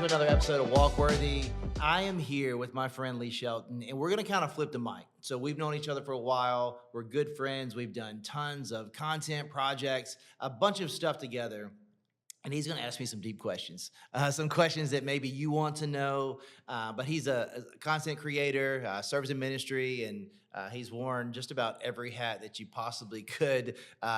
to another episode of Walkworthy. I am here with my friend Lee Shelton, and we're going to kind of flip the mic. So we've known each other for a while. We're good friends. We've done tons of content projects, a bunch of stuff together. And he's going to ask me some deep questions, some questions that maybe you want to know. But he's a content creator, serves in ministry, and he's worn just about every hat that you possibly could.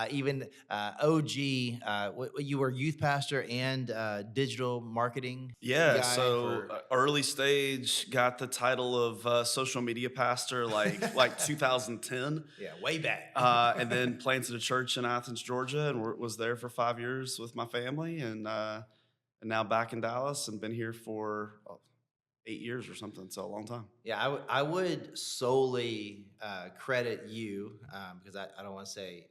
Even OG, you were youth pastor and digital marketing Yeah, guy so for. early stage got the title of social media pastor like 2010, Yeah, way back. and then planted a church in Athens, Georgia, and was there for 5 years with my family, and now back in Dallas and been here for 8 years or something. So a long time. Yeah, I would solely credit you because I don't want to say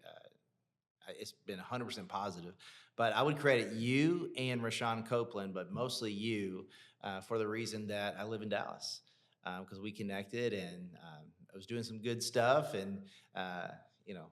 it's been 100% positive, but I would credit you and Rashawn Copeland, but mostly you for the reason that I live in Dallas because we connected and I was doing some good stuff and uh, you know.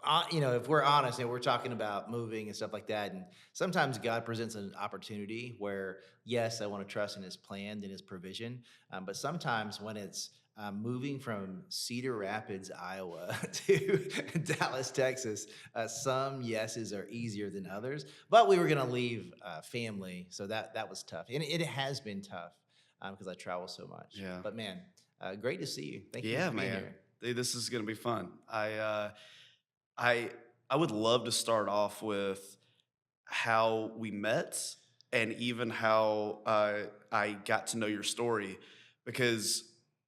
If we're honest and we're talking about moving and stuff like that, and sometimes God presents an opportunity where, yes, I want to trust in His plan and His provision, but sometimes when it's moving from Cedar Rapids, Iowa to Dallas, Texas, some yeses are easier than others. But we were going to leave family, so that was tough, and it has been tough because I travel so much. Yeah. But man, great to see you. Thank you Yeah, for being man. here. Dude, this is gonna be fun. I I would love to start off with how we met and even how I got to know your story, because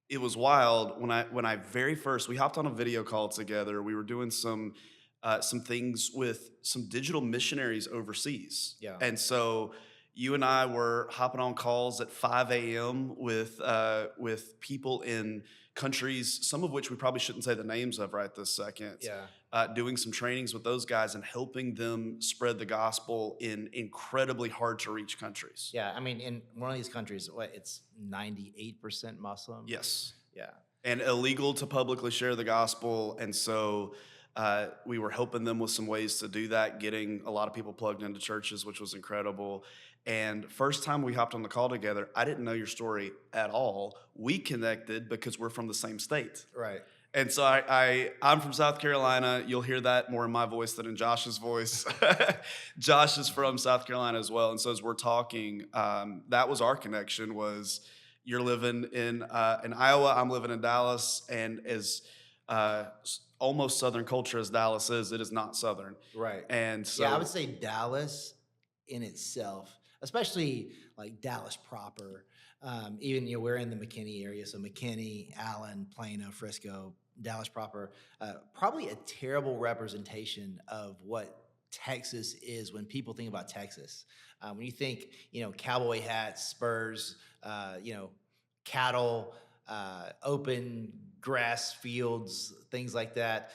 it was wild when I very first we hopped on a video call together. We were doing some things with some digital missionaries overseas, Yeah. and so you and I were hopping on calls at 5 a.m. with people in countries, some of which we probably shouldn't say the names of right this second, Yeah. doing some trainings with those guys and helping them spread the gospel in incredibly hard to reach countries. Yeah, I mean, in one of these countries, it's 98% Muslim. Yes. Yeah, And illegal to publicly share the gospel. And so we were helping them with some ways to do that, getting a lot of people plugged into churches, which was incredible. And first time we hopped on the call together, I didn't know your story at all. We connected because we're from the same state. right. And so I'm from South Carolina. You'll hear that more in my voice than in Josh's voice. Josh is from South Carolina as well. And so as we're talking, that was our connection. Was you're living in Iowa, I'm living in Dallas, and as almost Southern culture as Dallas is, it is not Southern. Right. And so Yeah, I would say Dallas in itself, especially like Dallas proper. Even we're in the McKinney area, so McKinney, Allen, Plano, Frisco, Dallas proper. Probably a terrible representation of what Texas is when people think about Texas. When you think, cowboy hats, Spurs, cattle, open grass fields, things like that.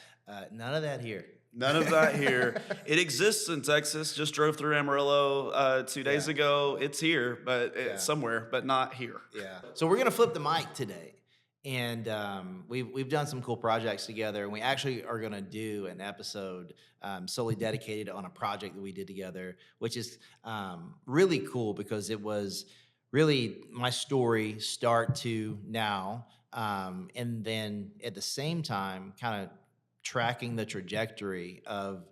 None of that here. none of that here. It exists in Texas. Just drove through Amarillo 2 days Yeah. ago. It's here, but Yeah. it's somewhere, but not here. Yeah. So we're gonna flip the mic today, and we've done some cool projects together, and we actually are gonna do an episode solely dedicated on a project that we did together, which is really cool because it was really my story start to now, and then at the same time, kind of tracking the trajectory of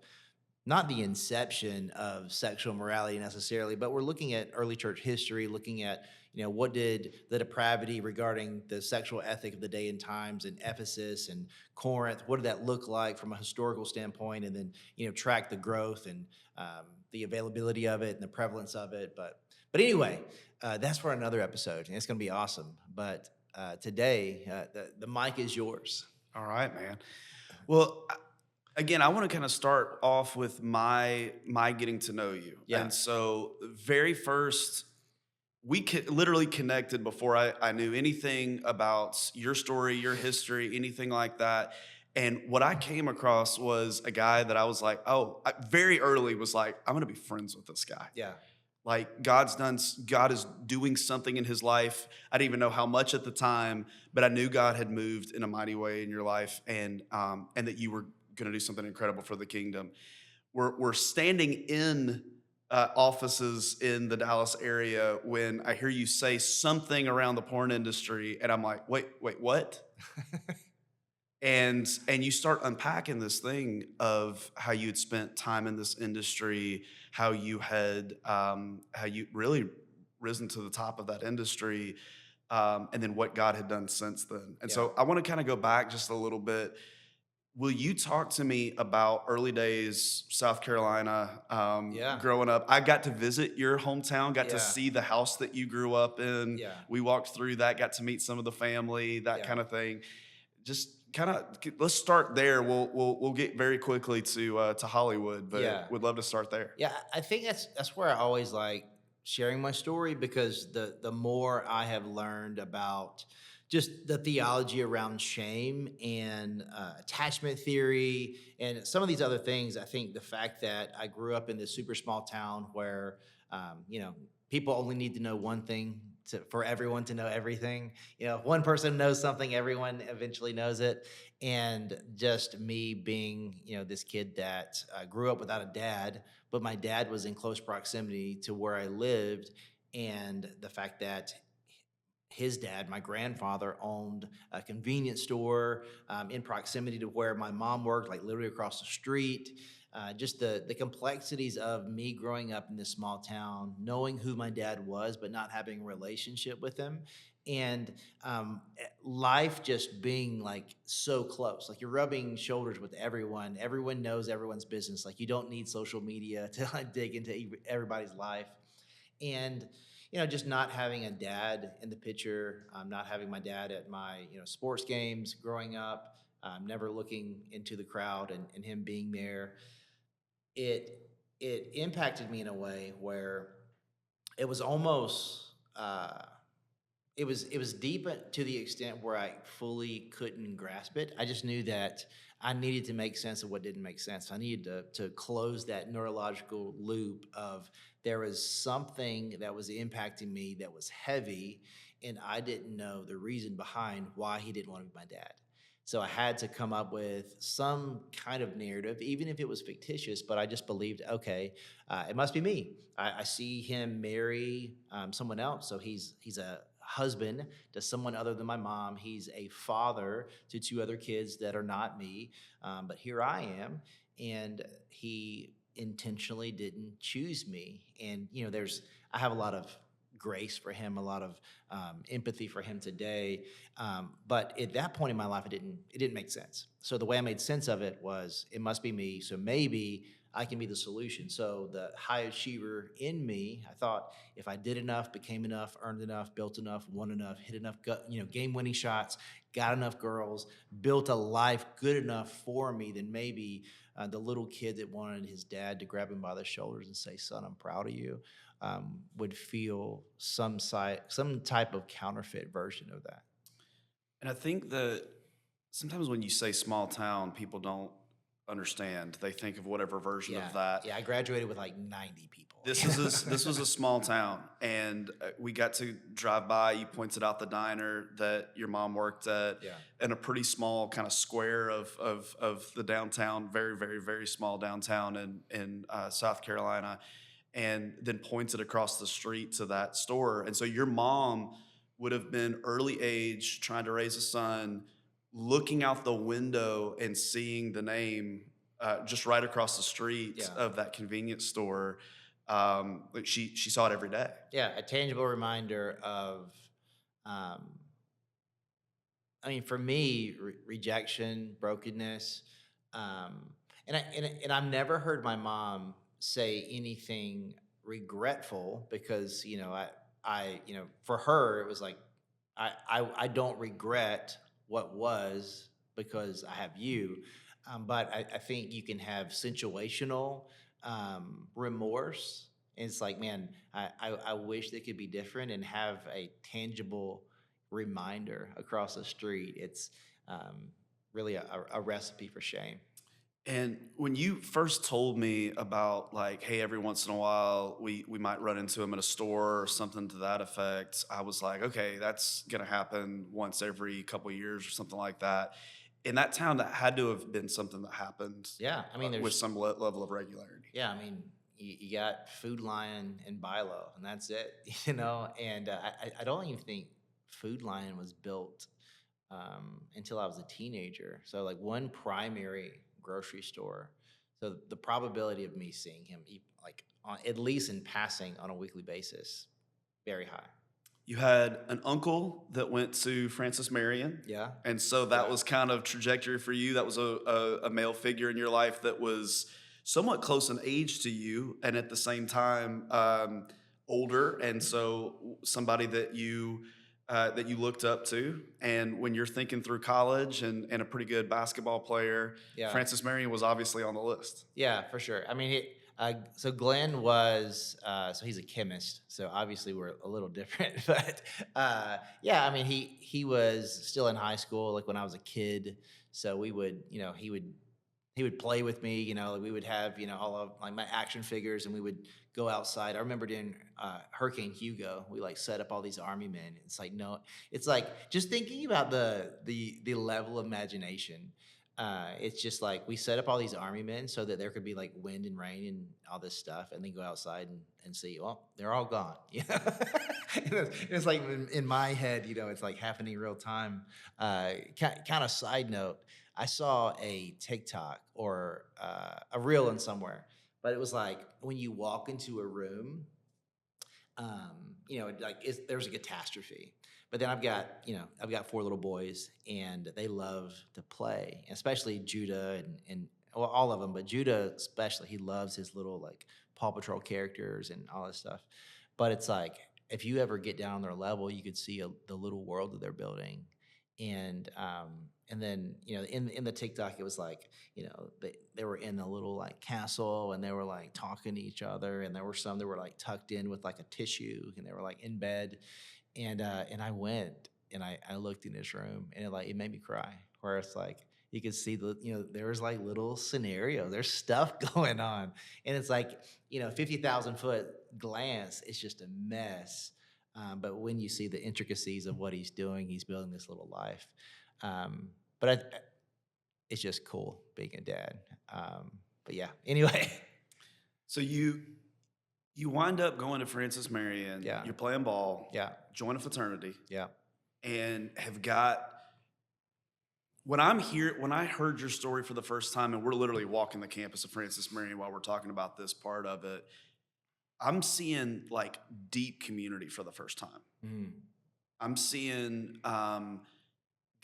not the inception of sexual morality necessarily, but we're looking at early church history, looking at what did the depravity regarding the sexual ethic of the day and times in Ephesus and Corinth, what did that look like from a historical standpoint, and then track the growth and the availability of it and the prevalence of it. But anyway, that's for another episode, and it's going to be awesome. But today, the mic is yours. All right, man. Well, again, I want to kind of start off with my getting to know you. Yeah. And so, very first, we literally connected before I knew anything about your story, your history, anything like that. And what I came across was a guy that I was like, very early was like, I'm going to be friends with this guy. Yeah. Like God is doing something in his life. I didn't even know how much at the time, but I knew God had moved in a mighty way in your life, and that you were going to do something incredible for the kingdom. We're standing in offices in the Dallas area when I hear you say something around the porn industry, and I'm like, wait, what? And you start unpacking this thing of how you had spent time in this industry, how you really risen to the top of that industry, and then what God had done since then. And Yeah. so I want to kind of go back just a little bit. Will you talk to me about early days, South Carolina, Yeah. growing up? I got to visit your hometown, got to Yeah. see the house that you grew up in. Yeah. We walked through that, got to meet some of the family, that Yeah. kind of thing. Just kind of let's start there. We'll get very quickly to Hollywood, but Yeah. would love to start there. Yeah, I think that's where I always like sharing my story because the more I have learned about just the theology around shame and attachment theory and some of these other things, I think the fact that I grew up in this super small town where you know people only need to know one thing for everyone to know everything. You know, if one person knows something, everyone eventually knows it. And just me being, this kid that grew up without a dad, but my dad was in close proximity to where I lived, and the fact that his dad, my grandfather, owned a convenience store in proximity to where my mom worked, like literally across the street. Just the complexities of me growing up in this small town, knowing who my dad was, but not having a relationship with him. And life just being like so close, like you're rubbing shoulders with everyone. Everyone knows everyone's business. Like you don't need social media to like dig into everybody's life. And just not having a dad in the picture, not having my dad at my sports games growing up, never looking into the crowd and him being there, it impacted me in a way where it was almost it was deep to the extent where I fully couldn't grasp it. I just knew that I needed to make sense of what didn't make sense. I needed to close that neurological loop of there was something that was impacting me that was heavy, and I didn't know the reason behind why he didn't want to be my dad. So I had to come up with some kind of narrative, even if it was fictitious. But I just believed, okay, it must be me. I see him marry someone else, so he's a husband to someone other than my mom. He's a father to two other kids that are not me. But here I am, and he intentionally didn't choose me. And I have a lot of grace for him, a lot of empathy for him today. But at that point in my life, it didn't make sense. So the way I made sense of it was it must be me. So maybe I can be the solution. So the high achiever in me, I thought if I did enough, became enough, earned enough, built enough, won enough, hit enough, game winning shots, got enough girls, built a life good enough for me, then maybe the little kid that wanted his dad to grab him by the shoulders and say, "Son, I'm proud of you," would feel some type of counterfeit version of that. And I think that sometimes when you say small town, people don't understand. They think of whatever version Yeah, of that. yeah. I graduated with like 90 people. This was a small town, and we got to drive by. You pointed out the diner that your mom worked at, Yeah, in a pretty small kind of square of the downtown, very very small downtown in South Carolina, and then pointed across the street to that store. And so your mom would have been early age, trying to raise a son, looking out the window and seeing the name just right across the street yeah. of that convenience store. Like she saw it every day. Yeah, a tangible reminder of, um, I mean, for me, rejection, brokenness, um, and I've never heard my mom say anything regretful because for her it was like I don't regret what was because I have you, but I think you can have situational remorse. And it's like, man, I wish they could be different and have a tangible reminder across the street. It's really a recipe for shame. And when you first told me about like, hey, every once in a while we might run into him at a store or something to that effect, I was like, okay, that's gonna happen once every couple of years or something like that. In that town, that had to have been something that happened Yeah, I mean, with some level of regularity. yeah, I mean, you got Food Lion and Bilo, and that's it, And I don't even think Food Lion was built until I was a teenager. So like one primary grocery store. So the probability of me seeing him, like at least in passing on a weekly basis, very high. You had an uncle that went to Francis Marion. Yeah. And so that Yeah. was kind of trajectory for you. That was a male figure in your life that was somewhat close in age to you, and at the same time older. And so somebody that you looked up to. And when you're thinking through college and a pretty good basketball player, Yeah. Francis Marion was obviously on the list. Yeah, for sure. I mean, so Glenn was, so he's a chemist, so obviously we're a little different, but yeah, I mean, he was still in high school, like when I was a kid. So we would, he would play with me, like we would have, all of like my action figures, and we would go outside. I remember doing Hurricane Hugo. We like set up all these army men. It's like no, it's like just thinking about the level of imagination. It's just like we set up all these army men so that there could be like wind and rain and all this stuff, and then go outside and see, well, they're all gone. It's like in my head, it's like happening real time. Kind of side note, I saw a TikTok or a reel in somewhere, but it was like when you walk into a room, like there's a catastrophe. But then I've got four little boys, and they love to play, especially Judah and well, all of them, but Judah especially. He loves his little like Paw Patrol characters and all this stuff. But it's like if you ever get down on their level, you could see the little world that they're building, and then in the TikTok it was like they were in a little like castle, and they were like talking to each other, and there were some that were like tucked in with like a tissue, and they were like in bed, and I went and I looked in this room, and it made me cry, where it's like you could see there was like little scenario, there's stuff going on, and it's like 50,000 foot glance, it's just a mess. But when you see the intricacies of what he's doing, he's building this little life. But it's just cool being a dad. But yeah, anyway. So you wind up going to Francis Marion. Yeah. You're playing ball. Yeah. Join a fraternity. Yeah. And have got when I heard your story for the first time, and we're literally walking the campus of Francis Marion while we're talking about this part of it, I'm seeing like deep community for the first time. Mm. I'm seeing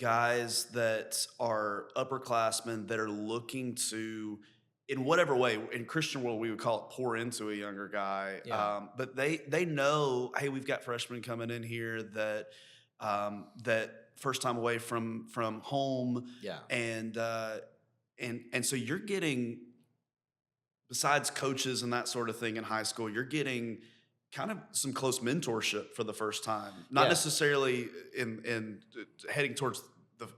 guys that are upperclassmen that are looking to, in whatever way, in Christian world we would call it pour into a younger guy. Yeah. But they know, hey, we've got freshmen coming in here that first time away from home. Yeah. And so you're getting, besides coaches and that sort of thing in high school, you're getting kind of some close mentorship for the first time. Not Yeah. necessarily in heading towards the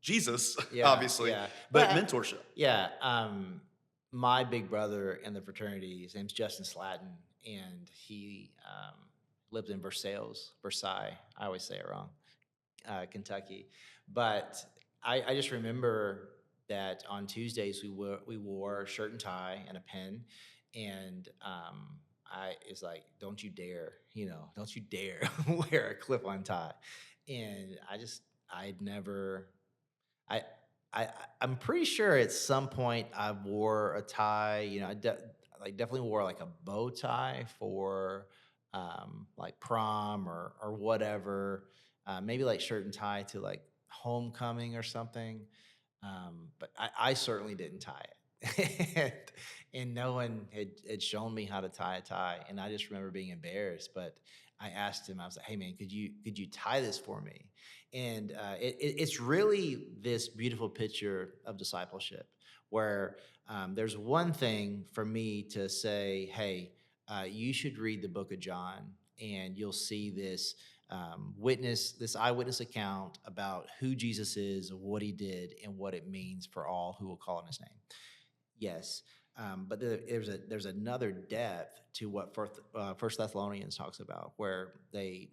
Jesus, Yeah, obviously, yeah. but But mentorship. Yeah. My big brother in the fraternity, his name's Justin Slatton, and he lived in Versailles. I always say it wrong, Kentucky. But I just remember that on Tuesdays we wore a shirt and tie and a pen, and I is like, don't you dare, don't you dare wear a clip-on tie. And I'd never, I, I'm pretty sure at some point I wore a tie. I definitely wore like a bow tie for like prom or whatever. Maybe like shirt and tie to like homecoming or something. But I certainly didn't tie it. and no one had shown me how to tie a tie, and I just remember being embarrassed. But I asked him, I was like, "Hey man, could you tie this for me?" And it's really this beautiful picture of discipleship, where there's one thing for me to say, "Hey, you should read the book of John, and you'll see this this eyewitness account about who Jesus is, what he did, and what it means for all who will call on his name." Yes, but there's another depth to what First Thessalonians talks about, where they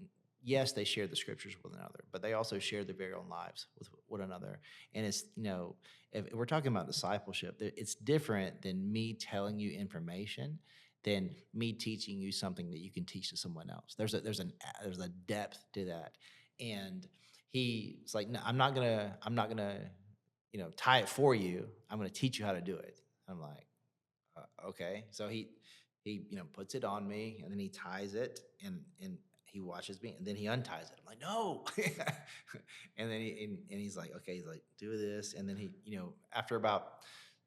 share the scriptures with one another, but they also share their very own lives with one another. And it's if we're talking about discipleship, it's different than me telling you information. than me teaching you something that you can teach to someone else. There's a depth to that. And he's like, no, I'm not gonna tie it for you. I'm gonna teach you how to do it. I'm like, okay. So he puts it on me, and then he ties it, and he watches me, and then he unties it. I'm like, no. And then he's like, okay. He's like, do this, and then he after about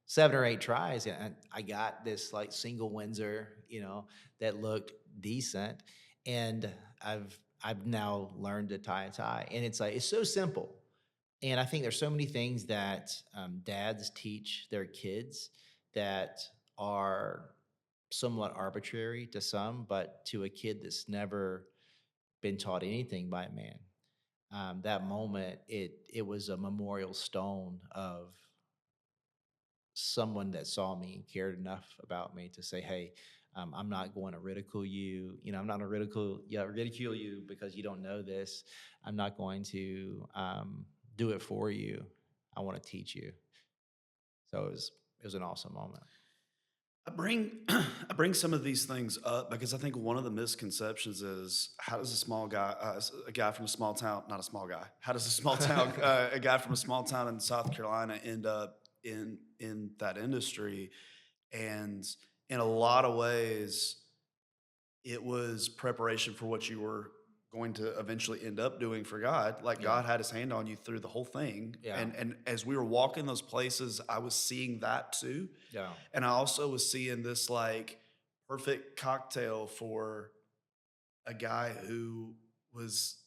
7 or 8 tries, and I got this like single Windsor, that looked decent, and I've now learned to tie a tie, and it's like it's so simple. And I think there's so many things that dads teach their kids that are somewhat arbitrary to some, but to a kid that's never been taught anything by a man, that moment it was a memorial stone of someone that saw me and cared enough about me to say, "Hey, I'm not going to ridicule you. I'm not going to ridicule you because you don't know this. I'm not going to do it for you. I want to teach you." So it was an awesome moment. I bring I bring some of these things up because I think one of the misconceptions is how does a guy from a small town, not a small guy, how does a small town, a guy from a small town in South Carolina end up in that industry? And in a lot of ways, it was preparation for what you were going to eventually end up doing for God. Like Yeah, God had his hand on you through the whole thing. yeah, And as we were walking those places, I was seeing that too. yeah, And I also was seeing this like perfect cocktail for a guy who was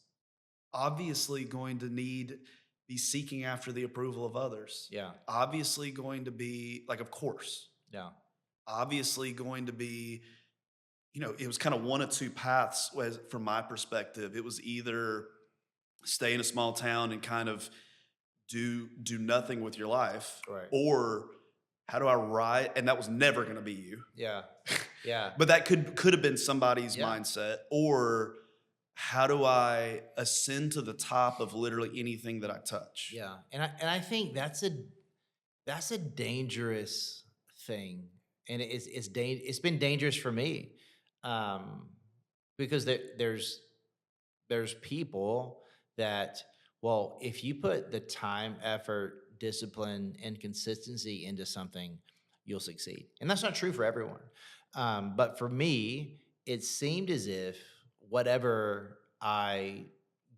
obviously going to be seeking after the approval of others. yeah, Obviously going to be like, of course, yeah, obviously going to be, it was kind of one of two paths from my perspective. It was either stay in a small town and kind of do nothing with your life, right, or how do I ride? And that was never going to be you. yeah, yeah, But that could have been somebody's yeah, mindset. Or how do I ascend to the top of literally anything that I touch? yeah. And I think that's a dangerous thing, and it's been dangerous for me, um, because there's people that, well, if you put the time, effort, discipline, and consistency into something, you'll succeed, and that's not true for everyone. But for me, it seemed as if whatever I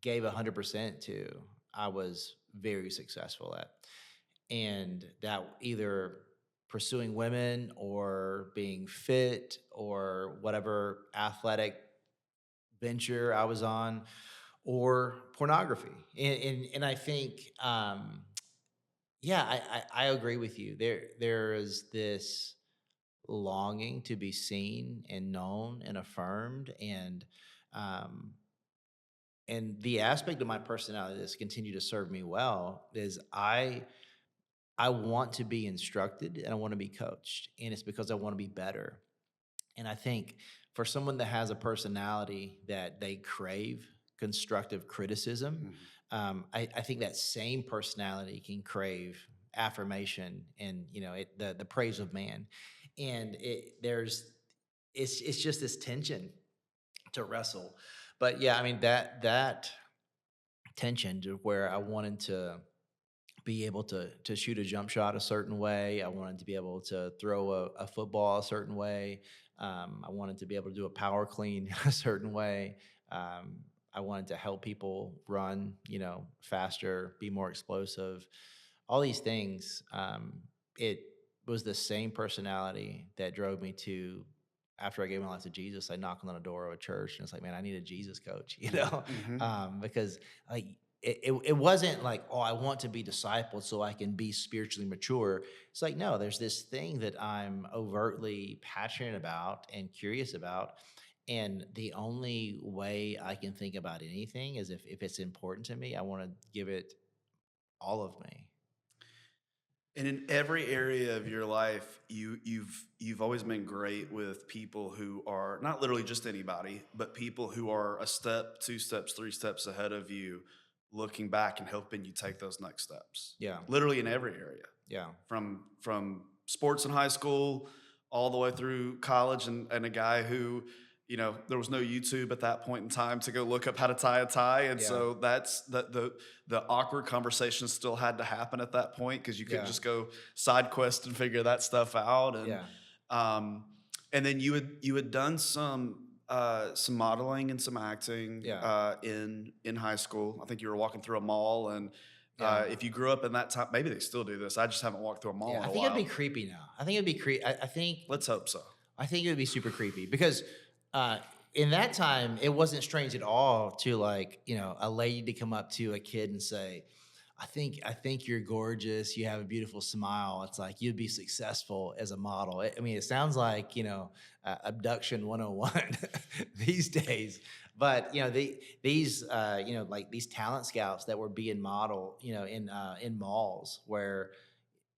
gave 100% to, I was very successful at, and that either pursuing women or being fit or whatever athletic venture I was on, or pornography. And I think, yeah, I agree with you. There is this longing to be seen and known and affirmed, um, and the aspect of my personality that's continued to serve me well is I want to be instructed and I want to be coached, and it's because I want to be better. And I think for someone that has a personality that they crave constructive criticism, Mhm. I think that same personality can crave affirmation and the praise of man. And it's just this tension to wrestle. But yeah, I mean that tension to where I wanted to be able to shoot a jump shot a certain way. I wanted to be able to throw a football a certain way. I wanted to be able to do a power clean a certain way. Um, I wanted to help people run, faster, be more explosive. All these things. It was the same personality that drove me to. After I gave my life to Jesus, I knocked on the door of a church, and it's like, man, I need a Jesus coach, Mhm. because like it wasn't like, oh, I want to be discipled so I can be spiritually mature. It's like, no, there's this thing that I'm overtly passionate about and curious about. And the only way I can think about anything is if it's important to me, I want to give it all of me. And in every area of your life, you've always been great with people who are not literally just anybody, but people who are a step, two steps, three steps ahead of you, looking back and helping you take those next steps. Yeah. Literally in every area, Yeah. from sports in high school all the way through college, and a guy who, there was no YouTube at that point in time to go look up how to tie a tie. And Yeah. so that's the awkward conversations still had to happen at that point because you couldn't Yeah. just go side quest and figure that stuff out. Yeah. Um, and then you had done some modeling and some acting Yeah. in high school. I think you were walking through a mall, and Yeah. if you grew up in that time, maybe they still do this. I just haven't walked through a mall Yeah. in I a think it'd while. be creepy now. I think it'd be creepy. Let's hope so. I think it would be super creepy because uh, in that time, it wasn't strange at all to like, a lady to come up to a kid and say, I think you're gorgeous. You have a beautiful smile. It's like you'd be successful as a model. I mean, it sounds like, abduction 101 these days. But, like these talent scouts that were being modeled, in malls where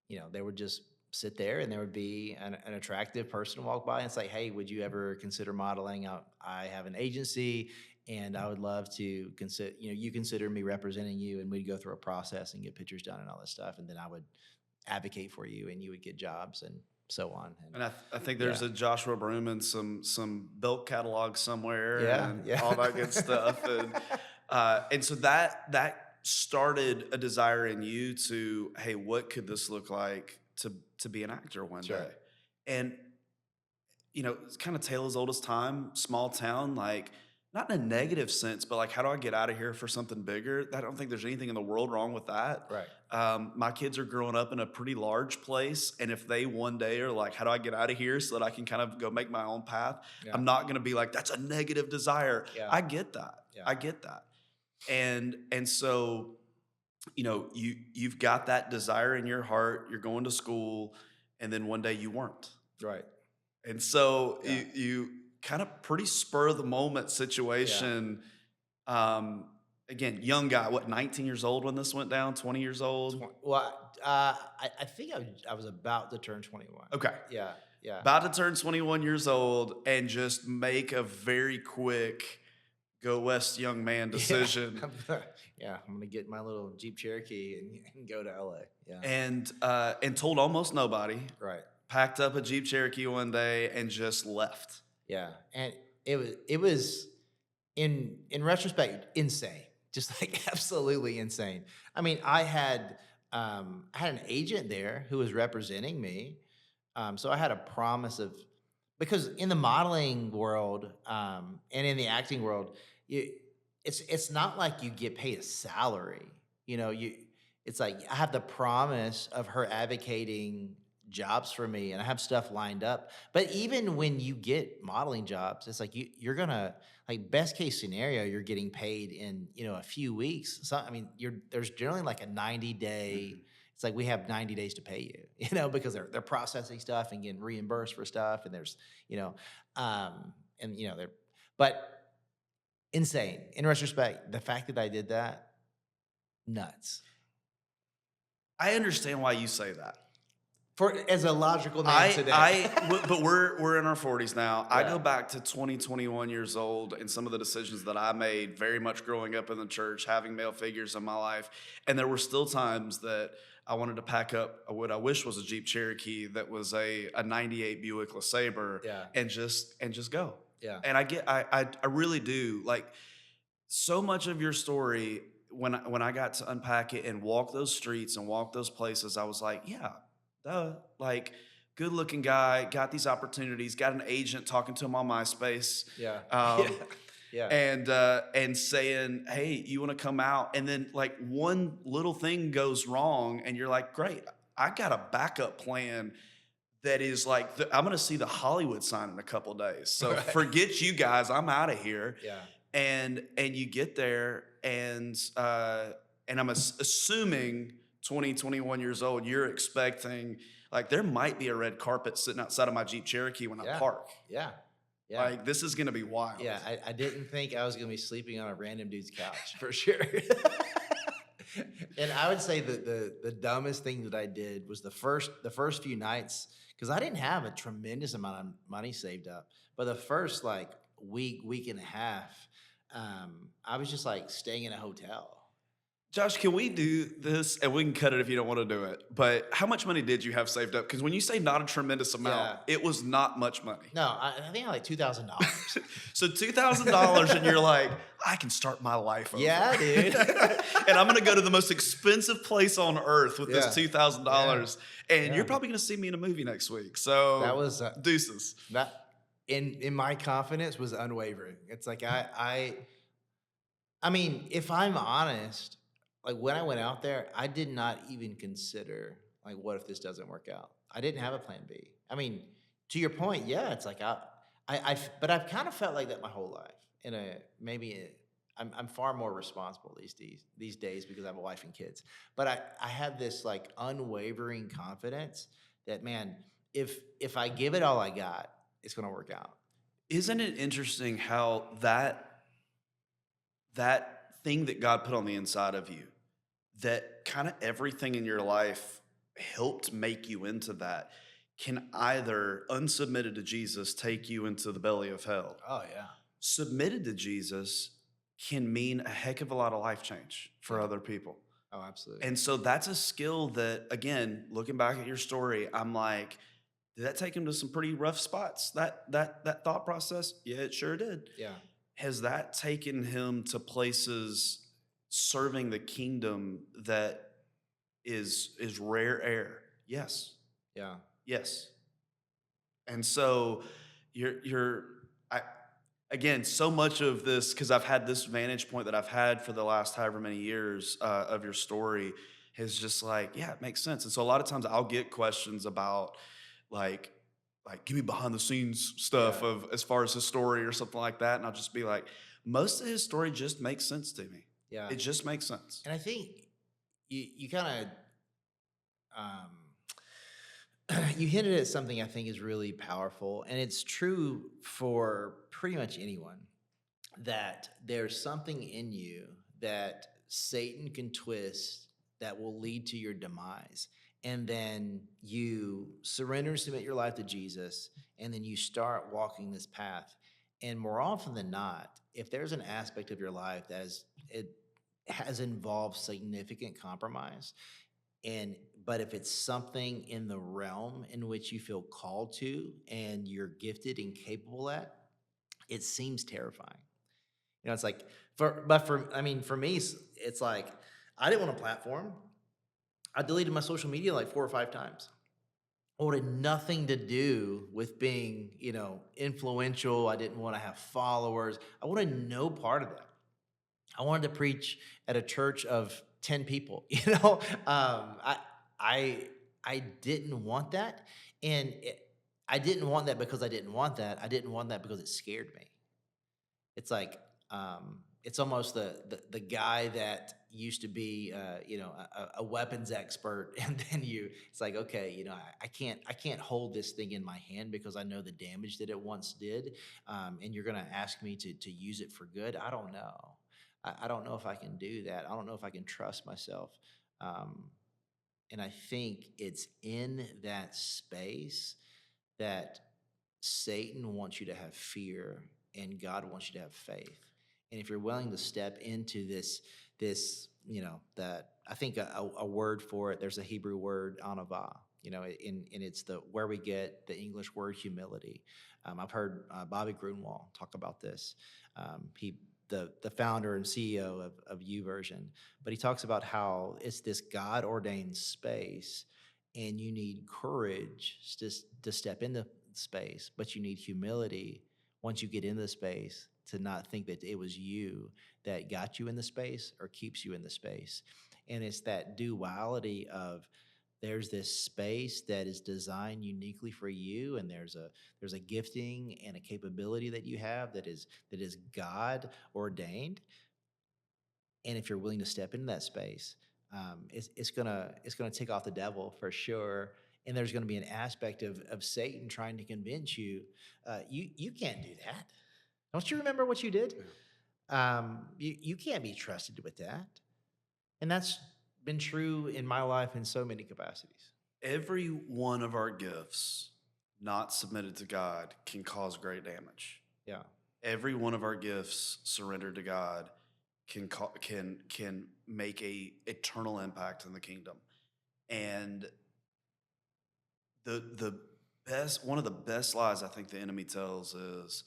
they would just sit there and there would be an attractive person walk by and say, hey, would you ever consider modeling? I have an agency and I would love to consider, you consider me representing you, and we'd go through a process and get pictures done and all this stuff. And then I would advocate for you and you would get jobs and so on. And I think there's yeah. a Joshua Broom and some Belk catalog somewhere, Yeah, and yeah. all that good stuff. And so that started a desire in you to, hey, what could this look like to be an actor one Sure. day? And it's kind of tale as old as time, small town, like not in a negative sense, but like, how do I get out of here for something bigger? I don't think there's anything in the world wrong with that. Right. My kids are growing up in a pretty large place, and if they one day are like, how do I get out of here so that I can kind of go make my own path? Yeah. I'm not going to be like, that's a negative desire. Yeah. I get that. Yeah. I get that. And so, you've got that desire in your heart. You're going to school, and then one day you weren't. Right. And so Yeah. you kind of pretty spur of the moment situation. Again, young guy, 19 years old when this went down, 20 years old? Well, I think I was about to turn 21. Okay. Yeah. Yeah. About to turn 21 years old and just make a very quick go west young man decision. Yeah, I'm gonna get my little Jeep Cherokee and go to LA. Yeah. And told almost nobody. Right. Packed up a Jeep Cherokee one day and just left. Yeah. And it was in retrospect insane. Just like absolutely insane. I mean, I had an agent there who was representing me. So I had a promise of, because in the modeling world and in the acting world, it's not like you get paid a salary. It's like I have the promise of her advocating jobs for me, and I have stuff lined up. But even when you get modeling jobs, it's like you're gonna, like, best case scenario, you're getting paid in a few weeks. So I mean, there's generally like a 90-day. It's like we have 90 days to pay you, because they're processing stuff and getting reimbursed for stuff, and there's they're, but insane. In retrospect, the fact that I did that, nuts. I understand why you say that. As a logical man today. But we're in our 40s now. Yeah. I go back to 21 years old and some of the decisions that I made very much growing up in the church, having male figures in my life. And there were still times that I wanted to pack up what I wish was a Jeep Cherokee that was a 98 Buick LeSabre. Yeah. and just go. Yeah. And I really do. Like, so much of your story, when I got to unpack it and walk those streets and walk those places, I was like, yeah, duh. Like, good looking guy, got these opportunities, got an agent talking to him on MySpace. Yeah. Yeah. And saying, hey, you want to come out? And then like one little thing goes wrong and you're like, great, I got a backup plan that is like, I'm going to see the Hollywood sign in a couple of days. So Right. Forget you guys, I'm out of here. Yeah. And you get there and I'm assuming 21 years old, you're expecting, like, there might be a red carpet sitting outside of my Jeep Cherokee when I park. Yeah. Yeah. Like, this is going to be wild. Yeah. I didn't think I was going to be sleeping on a random dude's couch for sure. And I would say that the dumbest thing that I did was the first few nights, because I didn't have a tremendous amount of money saved up, but the first like week and a half, I was just like staying in a hotel. Josh, can we do this? And we can cut it if you don't want to do it. But how much money did you have saved up? Because when you say not a tremendous amount, Yeah. it was not much money. No, I think I like $2,000. So $2,000, and you're like, I can start my life over, Yeah, dude. and I'm gonna go to the most expensive place on earth with this Yeah. Yeah. $2,000, and you're Yeah. probably gonna see me in a movie next week. That So was deuces. that in my confidence was unwavering. It's like I mean, if I'm honest, like when I went out there, I did not even consider like what if this doesn't work out? I didn't have a plan B. I mean, to your point, yeah, it's like but I've kind of felt like that my whole life. In a maybe a, I'm far more responsible these days because I have a wife and kids. But I have this like unwavering confidence that man, if I give it all I got, it's gonna work out. Isn't it interesting how that thing that God put on the inside of you, that kind of everything in your life helped make you into that, can either unsubmitted to Jesus take you into the belly of hell? Oh yeah. Submitted to Jesus can mean a heck of a lot of life change for Yeah. other people. Oh, absolutely. And so that's a skill that, again, looking back at your story, I'm like, did that take him to some pretty rough spots? That thought process? Yeah, it sure did. Yeah. Has that taken him to places serving the kingdom that is rare air? Yes. Yeah. Yes. And so you're I again, so much of this, because I've had this vantage point that I've had for the last however many years of your story, is just like, yeah, it makes sense. And so a lot of times I'll get questions about like give me behind the scenes stuff Yeah. of as far as his story or something like that, and I'll just be like, most of his story just makes sense to me. Yeah. It just makes sense. And I think you kind of you hinted at something I think is really powerful, and it's true for pretty much anyone that there's something in you that Satan can twist that will lead to your demise. And then you surrender and submit your life to Jesus, and then you start walking this path. And more often than not, if there's an aspect of your life it has involved significant compromise, and but if it's something in the realm in which you feel called to and you're gifted and capable at, it seems terrifying. You know, it's like I mean, for me, it's like I didn't want a platform. I deleted my social media like 4 or 5 times. I wanted nothing to do with being, influential. I didn't want to have followers. I wanted no part of that. I wanted to preach at a church of 10 people. I I didn't want that, and I didn't want that because I didn't want that. I didn't want that because it scared me. It's like it's almost the guy that used to be a weapons expert, and then it's like, okay, I can't hold this thing in my hand because I know the damage that it once did, and you're gonna ask me to use it for good. I don't know. I don't know if I can do that. I don't know if I can trust myself. Um, and I think it's in that space that Satan wants you to have fear and God wants you to have faith. And if you're willing to step into that I think a word for it, there's a Hebrew word, anava, and it's where we get the English word humility. I've heard Bobby Grunwald talk about this. The founder and CEO of YouVersion, but he talks about how it's this God ordained space, and you need courage to step into space, but you need humility once you get into the space to not think that it was you that got you in the space or keeps you in the space. And it's that duality of there's this space that is designed uniquely for you, and there's a gifting and a capability that you have that is God ordained. And if you're willing to step into that space, it's gonna take off the devil for sure. And there's gonna be an aspect of Satan trying to convince you, you can't do that. Don't you remember what you did? You can't be trusted with that. And that's been true in my life in so many capacities. Every one of our gifts not submitted to God can cause great damage. Yeah. Every one of our gifts surrendered to God can make a eternal impact in the kingdom. And the best one of the best lies I think the enemy tells is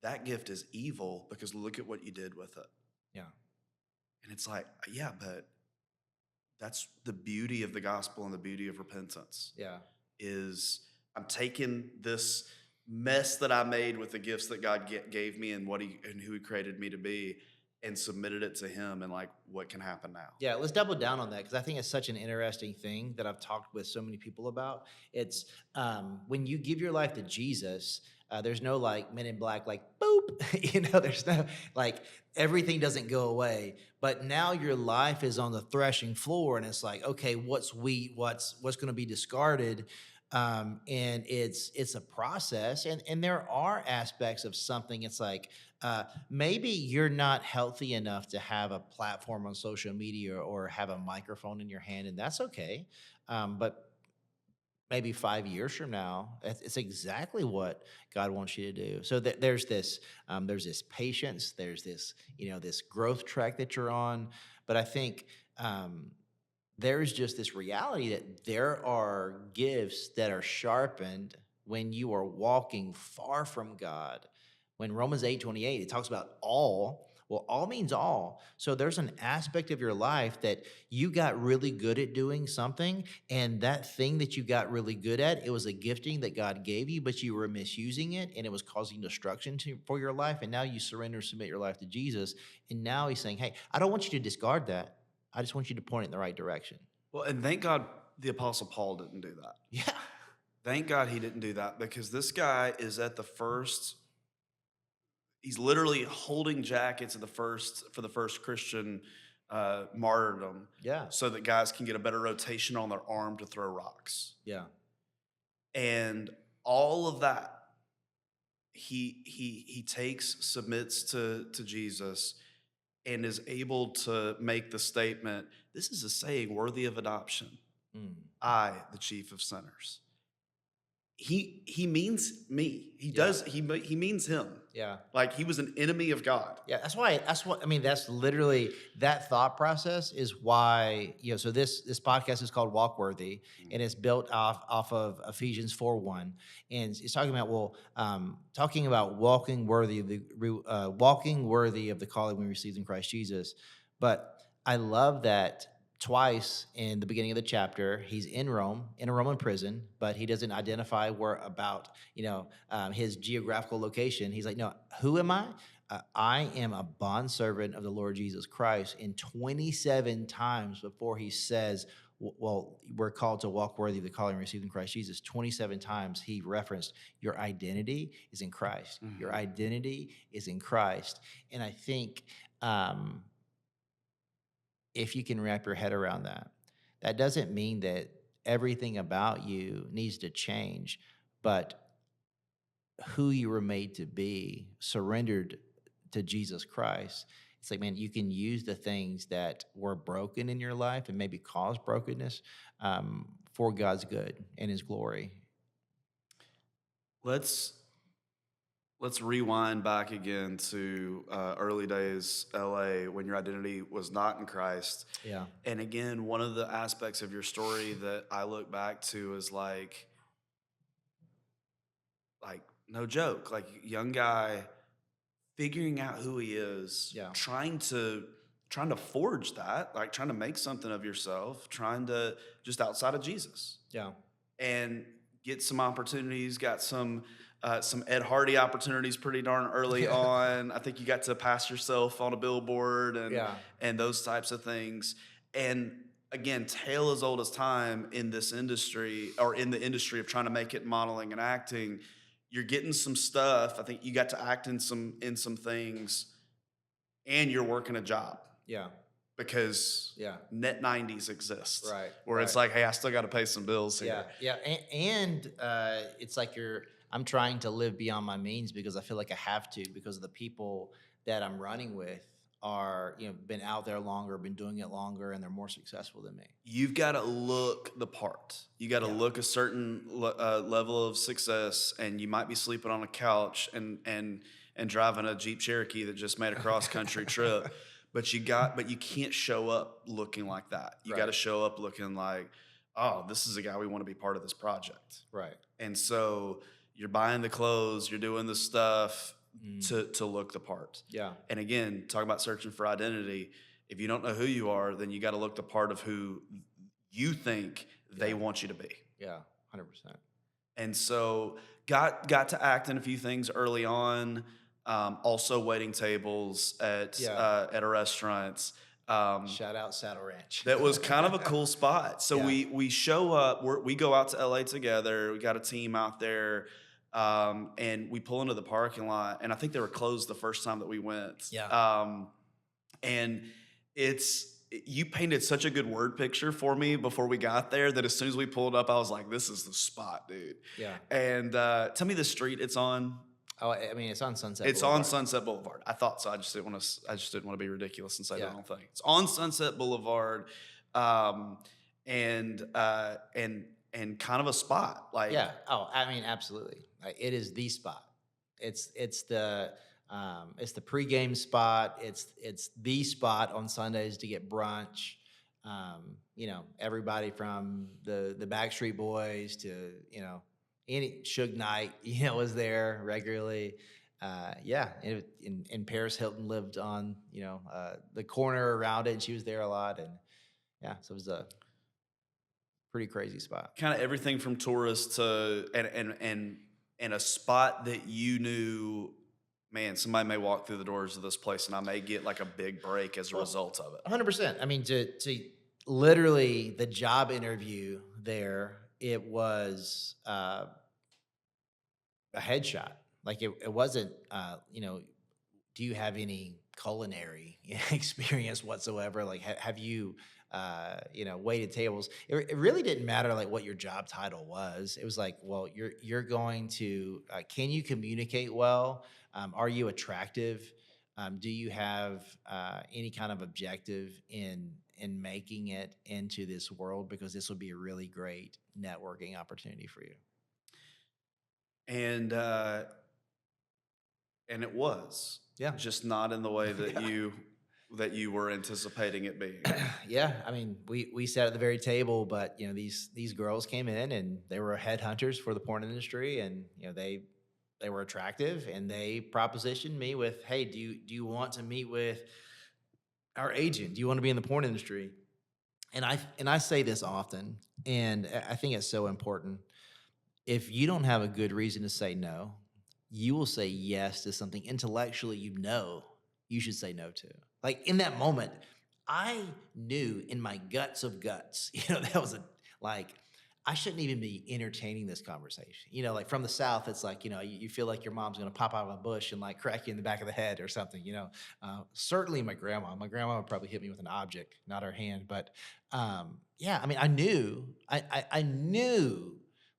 that gift is evil because look at what you did with it. Yeah. And it's like, yeah, but that's the beauty of the gospel and the beauty of repentance Yeah. is I'm taking this mess that I made with the gifts that God gave me and who he created me to be and submitted it to him and like what can happen now. Yeah, let's double down on that because I think it's such an interesting thing that I've talked with so many people about. It's when you give your life to Jesus, there's no like Men in Black, like boop, there's no like everything doesn't go away. But now your life is on the threshing floor, and it's like, okay, what's wheat, what's going to be discarded, and it's a process, and there are aspects of something. It's like maybe you're not healthy enough to have a platform on social media or have a microphone in your hand, and that's okay. But maybe 5 years from now, it's exactly what God wants you to do. So there's this patience, there's this this growth track that you're on. But I think there's just this reality that there are gifts that are sharpened when you are walking far from God. When Romans 8:28, it talks about all. Well, all means all. So there's an aspect of your life that you got really good at doing something, and that thing that you got really good at, it was a gifting that God gave you, but you were misusing it, and it was causing destruction for your life. And now you surrender, submit your life to Jesus, and now He's saying, "Hey, I don't want you to discard that. I just want you to point it in the right direction." Well, and thank God the Apostle Paul didn't do that. Yeah. Thank God he didn't do that because this guy is at the first, he's literally holding jackets at for the first Christian martyrdom Yeah. so that guys can get a better rotation on their arm to throw rocks. Yeah. And all of that, he takes, submits to Jesus, and is able to make the statement, this is a saying worthy of adoption. Mm. I, the chief of sinners. He means me. Yeah. He means him. Yeah. Like he was an enemy of God. Yeah, that's literally that thought process is why, so this podcast is called Walk Worthy, and it's built off of Ephesians 4:1. And it's talking about, talking about walking worthy of the calling we received in Christ Jesus. But I love that twice in the beginning of the chapter, he's in Rome, in a Roman prison, but he doesn't identify his geographical location. He's like, no, who am I? I am a bondservant of the Lord Jesus Christ. And 27 times before he says, well, we're called to walk worthy of the calling received in Christ Jesus, 27 times he referenced your identity is in Christ. Mm-hmm. Your identity is in Christ. And I think if you can wrap your head around that, that doesn't mean that everything about you needs to change, but who you were made to be, surrendered to Jesus Christ. It's like, man, you can use the things that were broken in your life and maybe caused brokenness for God's good and His glory. Let's rewind back again to early days LA when your identity was not in Christ. Yeah. And again, one of the aspects of your story that I look back to is like no joke, like young guy figuring out who he is, yeah. trying to forge that, like trying to make something of yourself, trying to just outside of Jesus. Yeah. And get some opportunities, got some Ed Hardy opportunities pretty darn early on. I think you got to pass yourself on a billboard and those types of things. And again, tale as old as time in this industry, or in the industry of trying to make it modeling and acting. You're getting some stuff. I think you got to act in some things, and you're working a job. Yeah. Because net 90s exist. Right. Where it's like, hey, I still got to pay some bills here. Yeah. And it's like I'm trying to live beyond my means because I feel like I have to, because of the people that I'm running with are, been out there longer, been doing it longer, and they're more successful than me. You've got to look the part. You got to look a certain level of success, and you might be sleeping on a couch and driving a Jeep Cherokee that just made a cross-country trip. but you can't show up looking like that. You got to Right. show up looking like, oh, this is a guy we want to be part of this project. Right. And so you're buying the clothes, you're doing the stuff Mm. to look the part. Yeah. And again, talking about searching for identity, if you don't know who you are, then you got to look the part of who you think they Yeah. want you to be. Yeah. 100%. And so got to act in a few things early on. Also waiting tables Yeah. at a restaurant. Shout out Saddle Ranch. That was kind of a cool spot. So Yeah. we show up. We go out to LA together. We got a team out there, and we pull into the parking lot. And I think they were closed the first time that we went. Yeah. And you painted such a good word picture for me before we got there that as soon as we pulled up, I was like, "This is the spot, dude." Yeah. And tell me the street it's on. Oh, I mean, it's on Sunset. It's Boulevard. on Sunset Boulevard. I thought so. I just didn't want to. I just didn't want to be ridiculous and say the Yeah. wrong thing. It's on Sunset Boulevard, um, and kind of a spot. Like, Yeah. Oh, I mean, absolutely. It is the spot. It's the pregame spot. It's the spot on Sundays to get brunch. Everybody from the Backstreet Boys to any Suge Knight, was there regularly. Yeah, and Paris Hilton lived on the corner around it, and she was there a lot, and yeah, so it was a pretty crazy spot. kind of everything from tourists to and a spot that you knew. Man, somebody may walk through the doors of this place, and I may get like a big break as a result of it. 100%. I mean, to literally the job interview there, it was a headshot. Like it wasn't, do you have any culinary experience whatsoever? Like, have you, waited tables? It really didn't matter like what your job title was. It was like, well, you're going to, can you communicate well? Are you attractive? Do you have any kind of objective in making it into this world? Because this would be a really great networking opportunity for you. And it was Yeah. just not in the way that Yeah. you were anticipating it being. Yeah, I mean, we sat at the very table, but these girls came in and they were headhunters for the porn industry, and they were attractive, and they propositioned me with, "Hey, do you want to meet with our agent? Do you want to be in the porn industry?" And I say this often, and I think it's so important. If you don't have a good reason to say no, you will say yes to something intellectually you should say no to. Like in that moment, I knew in my guts of guts, that was I shouldn't even be entertaining this conversation. Like from the South, it's like, you feel like your mom's gonna pop out of a bush and like crack you in the back of the head or something, Certainly my grandma. My grandma would probably hit me with an object, not her hand. But yeah, I mean, I knew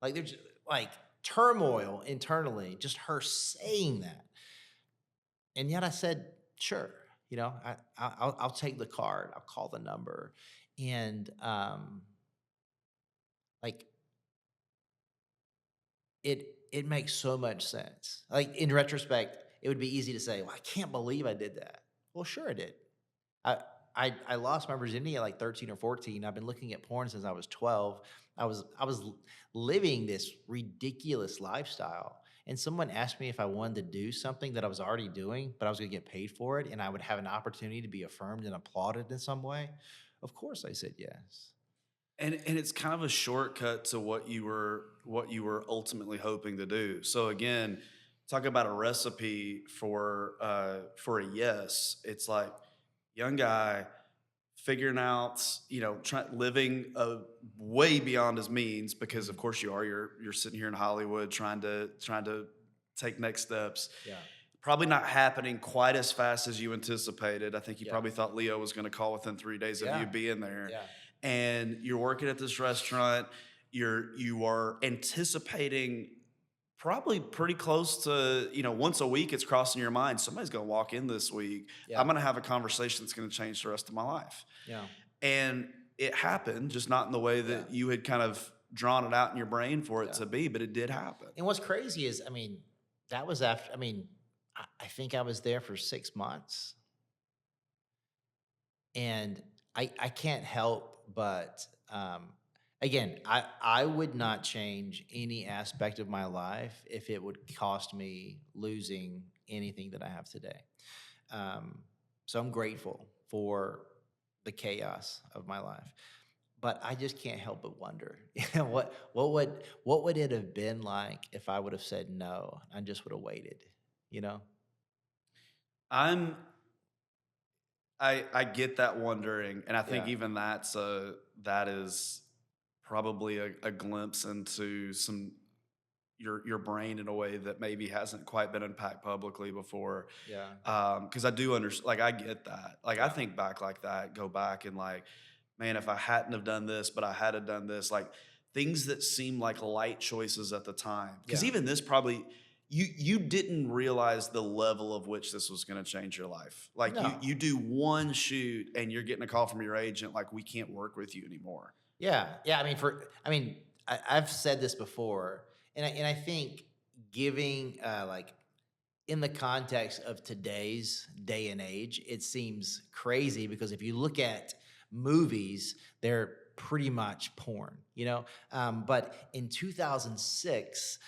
like there's like turmoil internally, just her saying that. And yet I said, sure, I'll take the card, I'll call the number. And like it makes so much sense. Like in retrospect, it would be easy to say, well, I can't believe I did that. Well, sure I did. I lost my virginity at like 13 or 14. I've been looking at porn since I was 12. I was living this ridiculous lifestyle. And someone asked me if I wanted to do something that I was already doing, but I was going to get paid for it, and I would have an opportunity to be affirmed and applauded in some way. Of course I said yes. And it's kind of a shortcut to what you were ultimately hoping to do. So again, talk about a recipe for a yes. It's like young guy figuring out, living way beyond his means, because of course you are. You're sitting here in Hollywood trying to take next steps. Yeah. Probably not happening quite as fast as you anticipated. I think you Yeah. probably thought Leo was going to call within 3 days of Yeah. you being there. Yeah. And you're working at this restaurant. You are anticipating probably pretty close to, once a week it's crossing your mind, somebody's going to walk in this week. Yeah. I'm going to have a conversation that's going to change the rest of my life. Yeah. And it happened, just not in the way that you had kind of drawn it out in your brain for it to be, but it did happen. And what's crazy is, I mean, that was after, I think I was there for 6 months. And I can't help but, again, I would not change any aspect of my life if it would cost me losing anything that I have today. Um, so I'm grateful for the chaos of my life. But I just can't help but wonder, what would it have been like if I would have said no and just would have waited, you know? I'm I get that wondering, and I think Yeah. even that is probably a glimpse into your brain in a way that maybe hasn't quite been unpacked publicly before. Yeah. Because I do understand, like I get that. Like I Yeah. think back like that, go back and like, man, if I hadn't have done this, but I had have done this, like things that seem like light choices at the time. Because Yeah. even this probably you didn't realize the level of which this was going to change your life. Like No. you do one shoot and you're getting a call from your agent, like we can't work with you anymore. Yeah, yeah. I've said this before, and I think giving like in the context of today's day and age, it seems crazy because if you look at movies, they're pretty much porn, you know. But in 2006,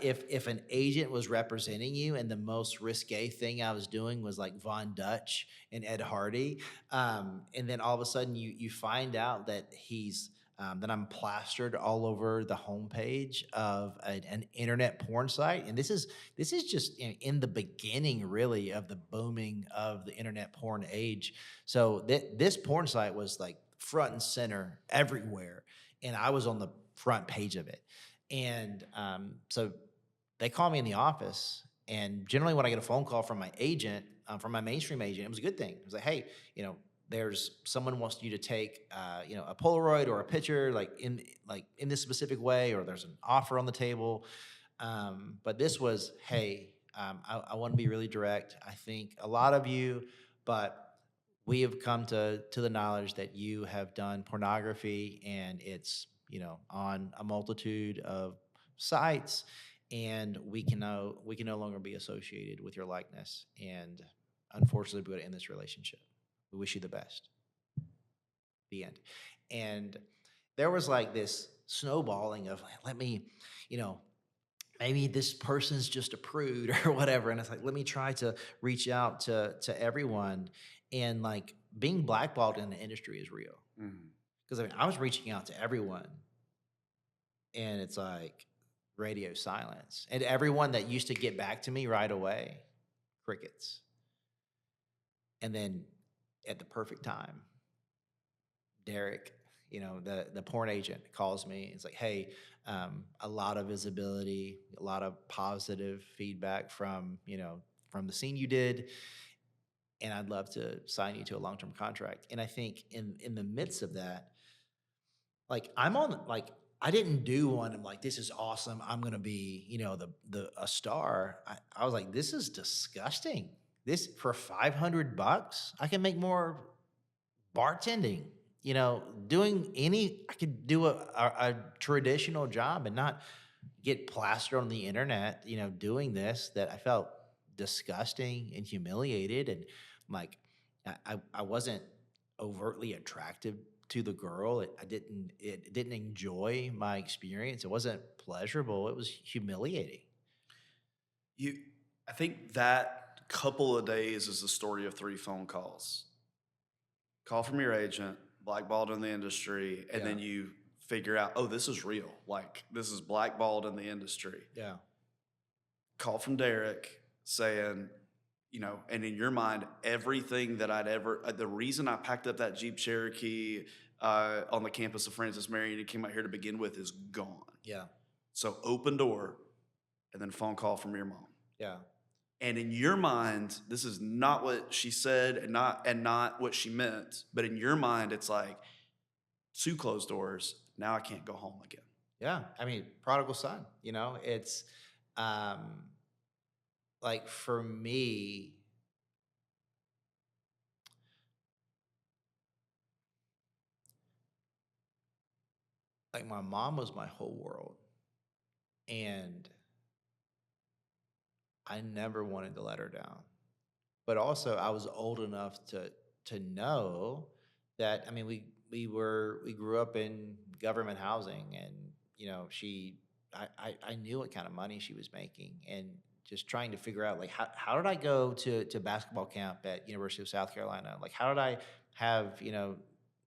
if an agent was representing you, and the most risque thing I was doing was like Von Dutch and Ed Hardy, and then all of a sudden you find out that that I'm plastered all over the homepage of an internet porn site, and this is just in the beginning, really, of the booming of the internet porn age. So this porn site was like front and center everywhere, and I was on the front page of it. And so they call me in the office, and generally when I get a phone call from my agent, from my mainstream agent, it was a good thing. It was like, hey, there's someone wants you to take a Polaroid or a picture like in this specific way, or there's an offer on the table. But this was, hey, I want to be really direct. I think a lot of you, but we have come to the knowledge that you have done pornography, and it's on a multitude of sites, and we can no longer be associated with your likeness, and unfortunately, we're going to end this relationship. We wish you the best. The end. And there was like this snowballing of, let me, you know, maybe this person's just a prude or whatever. And it's like, let me try to reach out to everyone. And like being blackballed in the industry is real. Mhm. Because I was reaching out to everyone, and it's like radio silence. And everyone that used to get back to me right away, crickets. And then at the perfect time, Derek, the porn agent calls me. It's like, hey, a lot of visibility, a lot of positive feedback from the scene you did, and I'd love to sign you to a long-term contract. And I think in the midst of that, like I didn't do one. I'm like, this is awesome. I'm gonna be, the a star. I was like, this is disgusting. This for $500, I can make more bartending, doing I could do a traditional job and not get plastered on the internet, doing this, that I felt disgusting and humiliated. And like, I wasn't overtly attractive to the girl. It didn't enjoy my experience. It wasn't pleasurable. It was humiliating. You, I think that couple of days is the story of three phone calls. Call from your agent, blackballed in the industry, and Yeah. then you figure out, oh, this is real. Like this is blackballed in the industry. Yeah. Call from Derek saying, and in your mind, everything that the reason I packed up that Jeep Cherokee on the campus of Francis Marion and came out here to begin with is gone. Yeah. So open door, and then phone call from your mom. Yeah. And in your mind, this is not what she said and not what she meant. But in your mind, it's like two closed doors. Now I can't go home again. Yeah. Prodigal son, it's um like for me, like my mom was my whole world, and I never wanted to let her down. But also I was old enough to to know that, I mean, we grew up in government housing, and I knew what kind of money she was making, and just trying to figure out, like, how did I go to basketball camp at University of South Carolina? Like, how did I have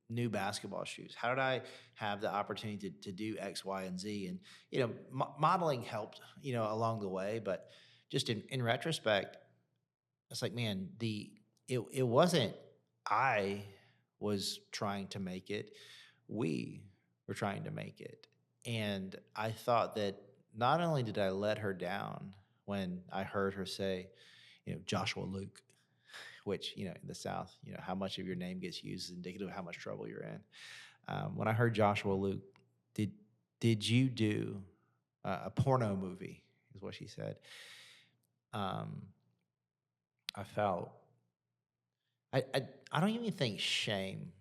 new basketball shoes? How did I have the opportunity to do X, Y, and Z? And modeling helped along the way, but just in retrospect, it's like, man, it wasn't I was trying to make it. We were trying to make it. And I thought that not only did I let her down when I heard her say, Joshua Luke, which, in the South, how much of your name gets used is indicative of how much trouble you're in. When I heard Joshua Luke, did did you do a porno movie? Is what she said. Um, I felt I don't even think shame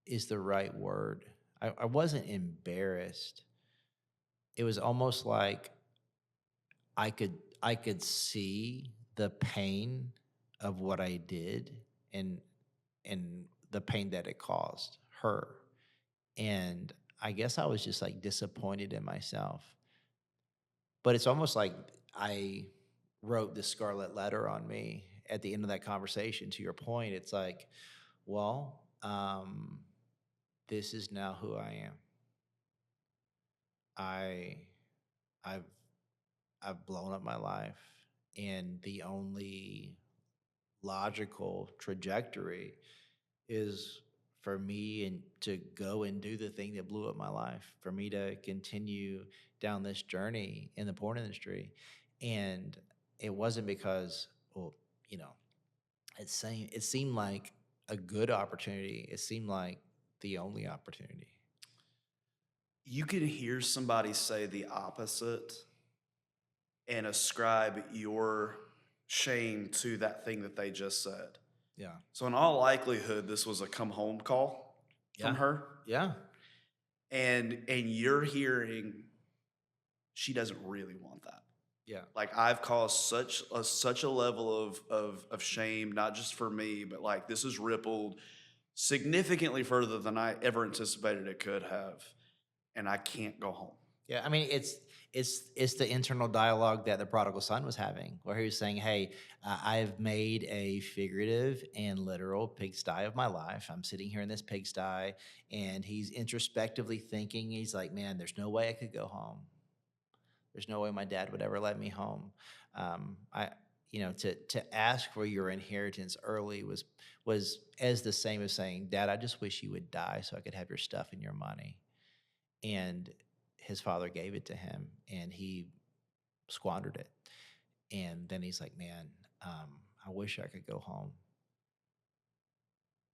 is the right word. I wasn't embarrassed. It was almost like I could see the pain of what I did, and the pain that it caused her. And I guess I was just like disappointed in myself. But it's almost like I wrote the scarlet letter on me at the end of that conversation. To your point, it's like, well, this is now who I am. I, I've, I've blown up my life, and the only logical trajectory is for me and to go and do the thing that blew up my life, for me to continue down this journey in the porn industry. And it wasn't because, well, you know, it seemed like a good opportunity. It seemed like the only opportunity. You can hear somebody say the opposite and ascribe your shame to that thing that they just said. Yeah. So, in all likelihood, this was a come home call from Yeah. her, Yeah. and you're hearing she doesn't really want that. Yeah. Like, I've caused such a level of shame, not just for me, but like this has rippled significantly further than I ever anticipated it could have, and I can't go home. Yeah, I mean, it's the internal dialogue that the prodigal son was having, where he was saying, "Hey, I've made a figurative and literal pigsty of my life. I'm sitting here in this pigsty," and he's introspectively thinking. He's like, "Man, there's no way I could go home. There's no way my dad would ever let me home." I, to ask for your inheritance early was as the same as saying, "Dad, I just wish you would die so I could have your stuff and your money." And his father gave it to him, and he squandered it. And then he's like, man, I wish I could go home,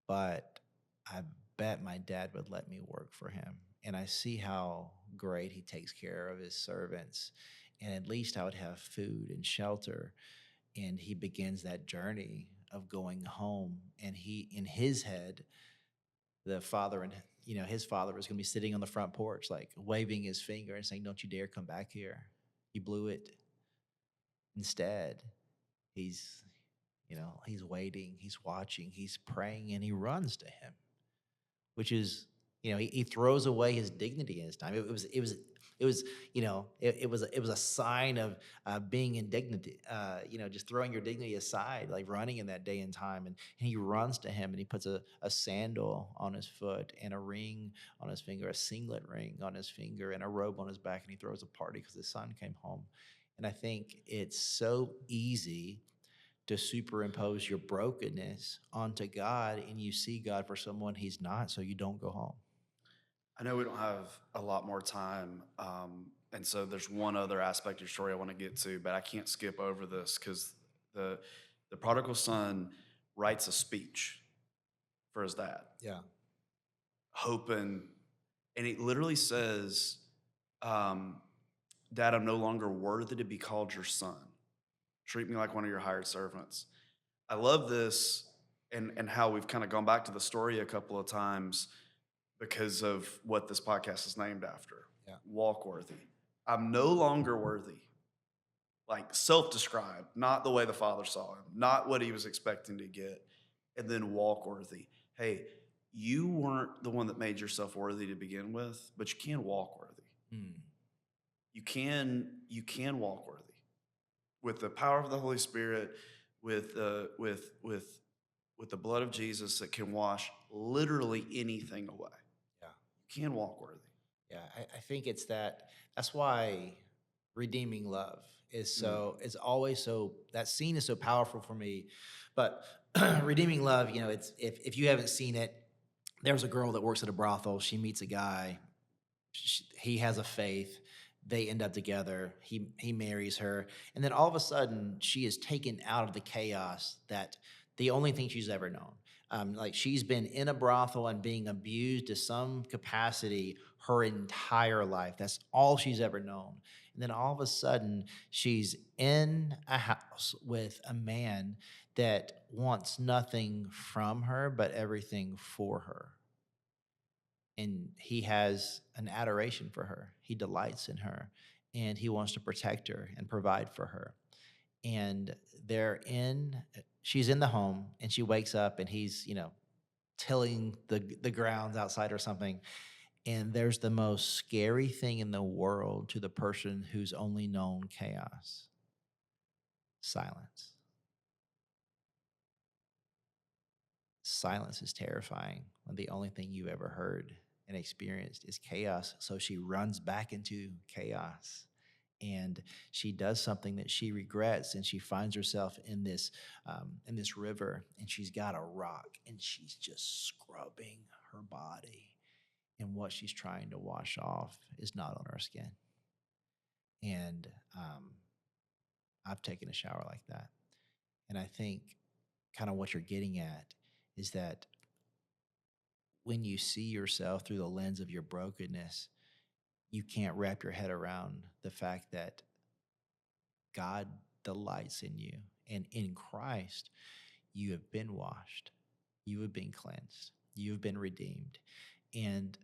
but I bet my dad would let me work for him. And I see how great he takes care of his servants, and at least I would have food and shelter. And he begins that journey of going home, and he, in his head, the father, and his father was going to be sitting on the front porch, like waving his finger and saying, "Don't you dare come back here. You blew it." Instead, he's he's waiting, he's watching, he's praying, and he runs to him, which is, he throws away his dignity in his time. It was a sign of being indignant, just throwing your dignity aside, like running in that day and time. And he runs to him, and he puts a sandal on his foot, and a ring on his finger, a singlet ring on his finger, and a robe on his back, and he throws a party because his son came home. And I think it's so easy to superimpose your brokenness onto God, and you see God for someone he's not, so you don't go home. I know we don't have a lot more time, and so there's one other aspect of your story I want to get to, but I can't skip over this because the the prodigal son writes a speech for his dad, Yeah. hoping, and it literally says, um, "Dad, I'm no longer worthy to be called your son. Treat me like one of your hired servants." I love this, and how we've kind of gone back to the story a couple of times because of what this podcast is named after. Yeah. Walk worthy. I'm no longer worthy. Like self-described, not the way the father saw him, not what he was expecting to get. and then walk worthy. Hey, you weren't the one that made yourself worthy to begin with, but you can walk worthy. Mm. You can walk worthy with the power of the Holy Spirit, with the blood of Jesus that can wash literally anything away. Yeah. You can walk worthy. Yeah, I think it's that. That's why redeeming love Mm. is always so. That scene is so powerful for me. But redeeming love, it's if you haven't seen it, there's a girl that works at a brothel. She meets a guy. He has a faith. They end up together. He marries her, and then all of a sudden, she is taken out of the chaos that the only thing she's ever known. Like she's been in a brothel and being abused to some capacity her entire life. That's all she's ever known. And then all of a sudden, she's in a house with a man that wants nothing from her but everything for her, and he has an adoration for her. He delights in her, and he wants to protect her and provide for her. And she's in the home, and she wakes up, and he's, tilling the grounds outside or something. And there's the most scary thing in the world to the person who's only known chaos: silence. Silence is terrifying when the only thing you've ever heard and experienced is chaos. So she runs back into chaos, and she does something that she regrets, and she finds herself in this river, and she's got a rock, and she's just scrubbing her body, and what she's trying to wash off is not on her skin. And I've taken a shower like that, and I think kind of what you're getting at is that when you see yourself through the lens of your brokenness, you can't wrap your head around the fact that God delights in you. And in Christ, you have been washed, you have been cleansed, you have been redeemed. And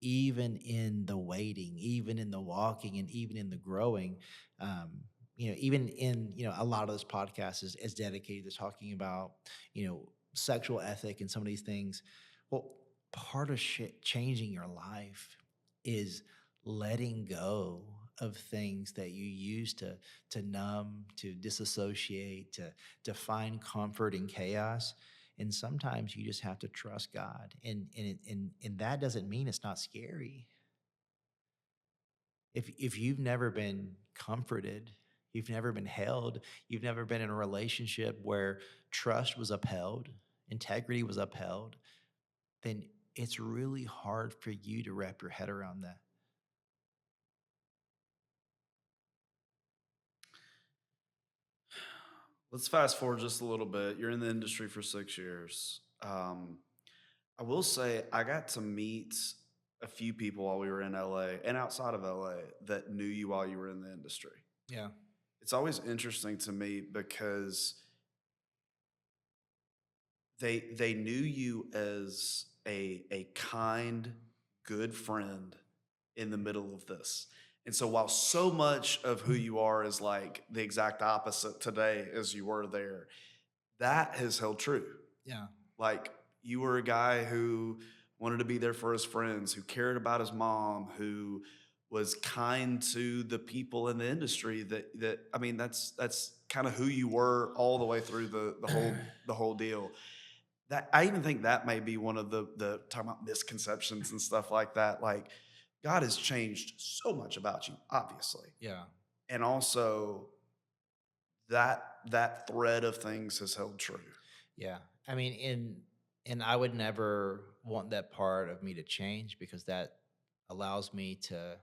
even in the waiting, even in the walking, and even in the growing, even in, a lot of this podcast is dedicated to talking about, sexual ethic and some of these things. Well, part of changing your life is letting go of things that you used to numb, to disassociate, to find comfort in chaos. And sometimes you just have to trust God, and that doesn't mean it's not scary. If you've never been comforted, you've never been held, you've never been in a relationship where trust was upheld, integrity was upheld, then it's really hard for you to wrap your head around that. Let's fast forward just a little bit. You're in the industry for 6 years. I will say I got to meet a few people while we were in LA and outside of LA that knew you while you were in the industry. Yeah. It's always interesting to me because they knew you as a kind, good friend in the middle of this. And so while so much of who you are is like the exact opposite today as you were there, that has held true. Yeah. Like you were a guy who wanted to be there for his friends, who cared about his mom, who was kind to the people in the industry that I mean that's kind of who you were all the way through the whole deal. That I even think that may be one of the talking about misconceptions and stuff like that. Like God has changed so much about you, obviously. Yeah. And also that thread of things has held true. Yeah. I mean, and I would never want that part of me to change, because that allows me to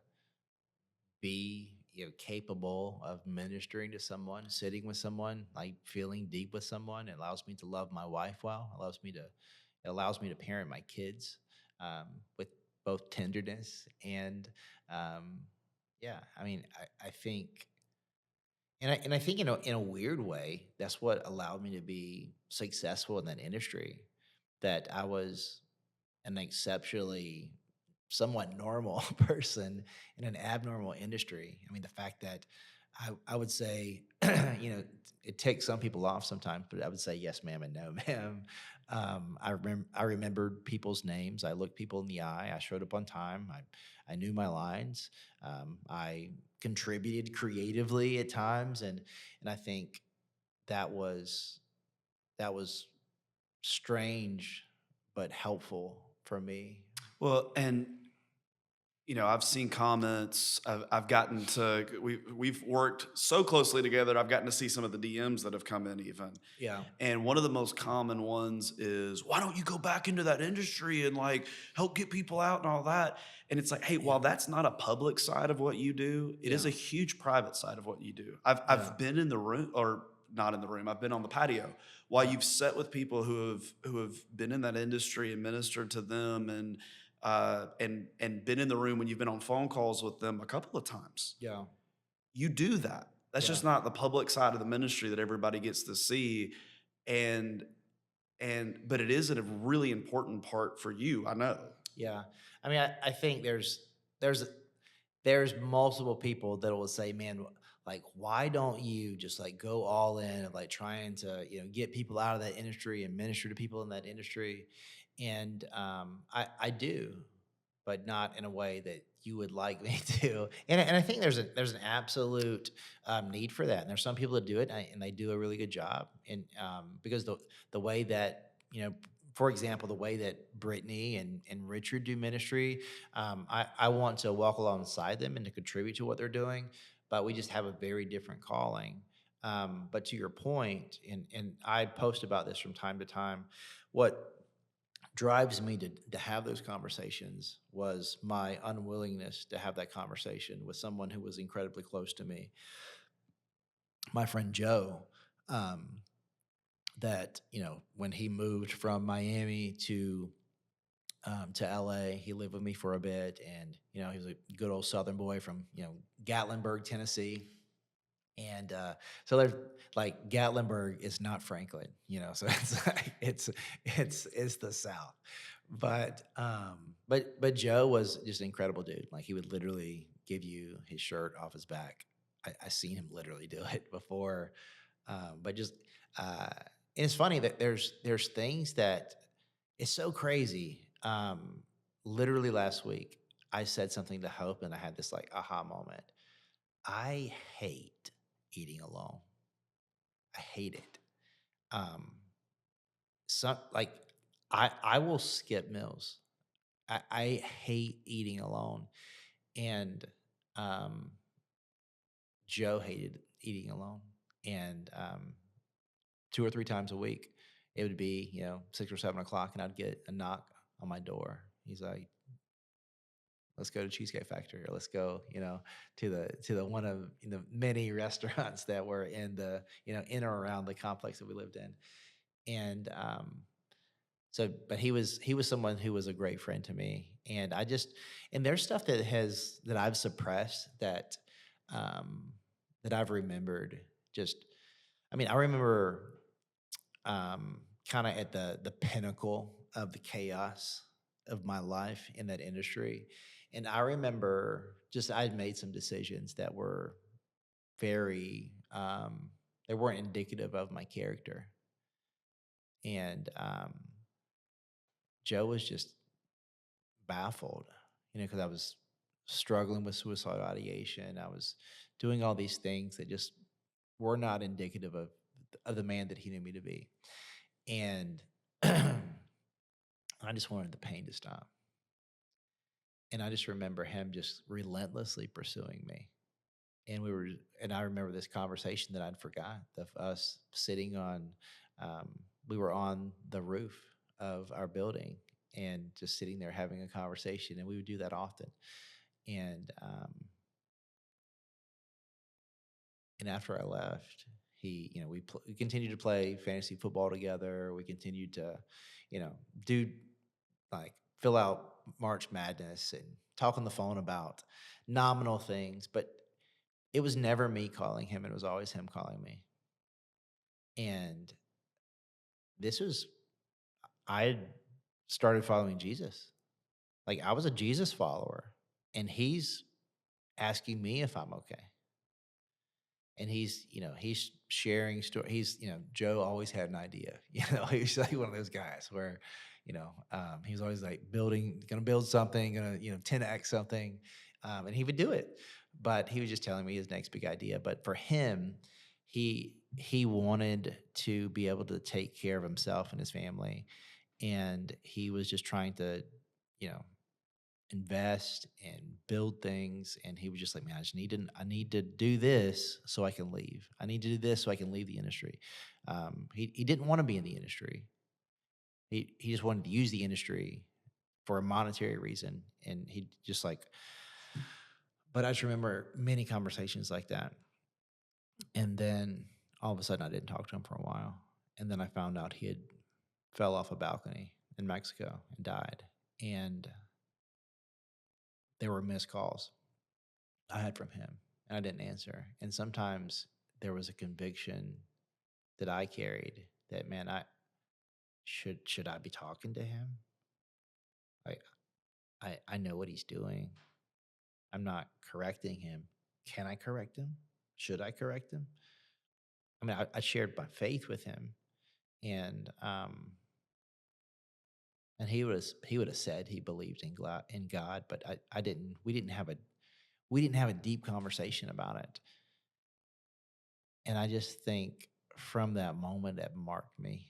be, capable of ministering to someone, sitting with someone, like feeling deep with someone. It allows me to love my wife well. It allows me to parent my kids with both tenderness and um, yeah. I mean, I think, and I think, in a weird way, that's what allowed me to be successful in that industry. That I was an exceptionally somewhat normal person in an abnormal industry. I mean, the fact that I would say, it takes some people off sometimes, but I would say yes, ma'am, and no, ma'am. I remembered people's names. I looked people in the eye. I showed up on time. I knew my lines. I contributed creatively at times, and I think that was that was strange but helpful for me. Well, and I've seen comments. I've gotten to we've worked so closely together. I've gotten to see some of the DMs that have come in even. Yeah, And one of the most common ones is, why don't you go back into that industry and like help get people out and all that? And it's like, hey, yeah, while that's not a public side of what you do, it is yeah, a huge private side of what you do. I've yeah, I've been in the room, or not in the room. I've been on the patio while yeah, you've sat with people who have been in that industry and ministered to them, and been in the room when you've been on phone calls with them a couple of times. yeah, You do that. That's yeah. just not the public side of the ministry that everybody gets to see. And but it is a really important part for you, I know. Yeah. I mean, I think there's there's multiple people that will say, man, like, why don't you just like go all in of like trying to, get people out of that industry and minister to people in that industry? And I do, but not in a way that you would like me to. And I think there's an absolute need for that. And there's some people that do it, and they do a really good job. And because the way that for example, the way that Brittany and Richard do ministry, I want to walk alongside them and to contribute to what they're doing, but we just have a very different calling. But to your point, and I post about this from time to time, what drives me to have those conversations was my unwillingness to have that conversation with someone who was incredibly close to me, my friend Joe. Um, that when he moved from Miami to LA, he lived with me for a bit, and he was a good old Southern boy from Gatlinburg, Tennessee. And so there's like Gatlinburg is not Franklin, so it's like it's the South. But Joe was just an incredible dude. Like he would literally give you his shirt off his back. I seen him literally do it before. But just and it's funny that there's things that it's so crazy. Literally last week, I said something to Hope, and I had this like aha moment. I hate eating alone. I hate it. Um, some like I will skip meals. I hate eating alone, and um, Joe hated eating alone, and 2 or 3 times a week, it would be 6 or 7 o'clock, and I'd get a knock on my door. He's like, let's go to Cheesecake Factory, or let's go, to the one of the many restaurants that were in the, in or around the complex that we lived in. And but he was someone who was a great friend to me. And and there's stuff that I've suppressed um that I've remembered. Just I mean, I remember kind of at the pinnacle of the chaos of my life in that industry. And I remember just I'd made some decisions that were very they weren't indicative of my character. And Joe was just baffled, because I was struggling with suicidal ideation. I was doing all these things that just were not indicative of the man that he knew me to be. And I just wanted the pain to stop. And I just remember him just relentlessly pursuing me. And I remember this conversation that I'd forgot of us sitting on, um, we were on the roof of our building and just sitting there having a conversation. And we would do that often. And, and after I left, we continued to play fantasy football together. We continued to, you know, do like fill out March Madness and talk on the phone about nominal things, but it was never me calling him. It was always him calling me. And this was, I had started following Jesus. Like I was a Jesus follower, and he's asking me if I'm okay. and he's sharing story. Joe always had an idea. He's like one of those guys where, he was always like gonna build something, gonna 10x something, and he would do it. But he was just telling me his next big idea. But for him, he wanted to be able to take care of himself and his family, and he was just trying to, you know, invest and build things. And he was just like, man, I need to do this so I can leave. I need to do this so I can leave the industry. He didn't want to be in the industry. He just wanted to use the industry for a monetary reason. And he just like, but I just remember many conversations like that. And then all of a sudden I didn't talk to him for a while. And then I found out he had fell off a balcony in Mexico and died. And there were missed calls I had from him, and I didn't answer. And sometimes there was a conviction that I carried that, man, should I be talking to him? Like I know what he's doing. I'm not correcting him. Can I correct him? Should I correct him? I mean, I shared my faith with him, and he would have said he believed in God, but I didn't. We didn't have a deep conversation about it. And I just think from that moment that marked me,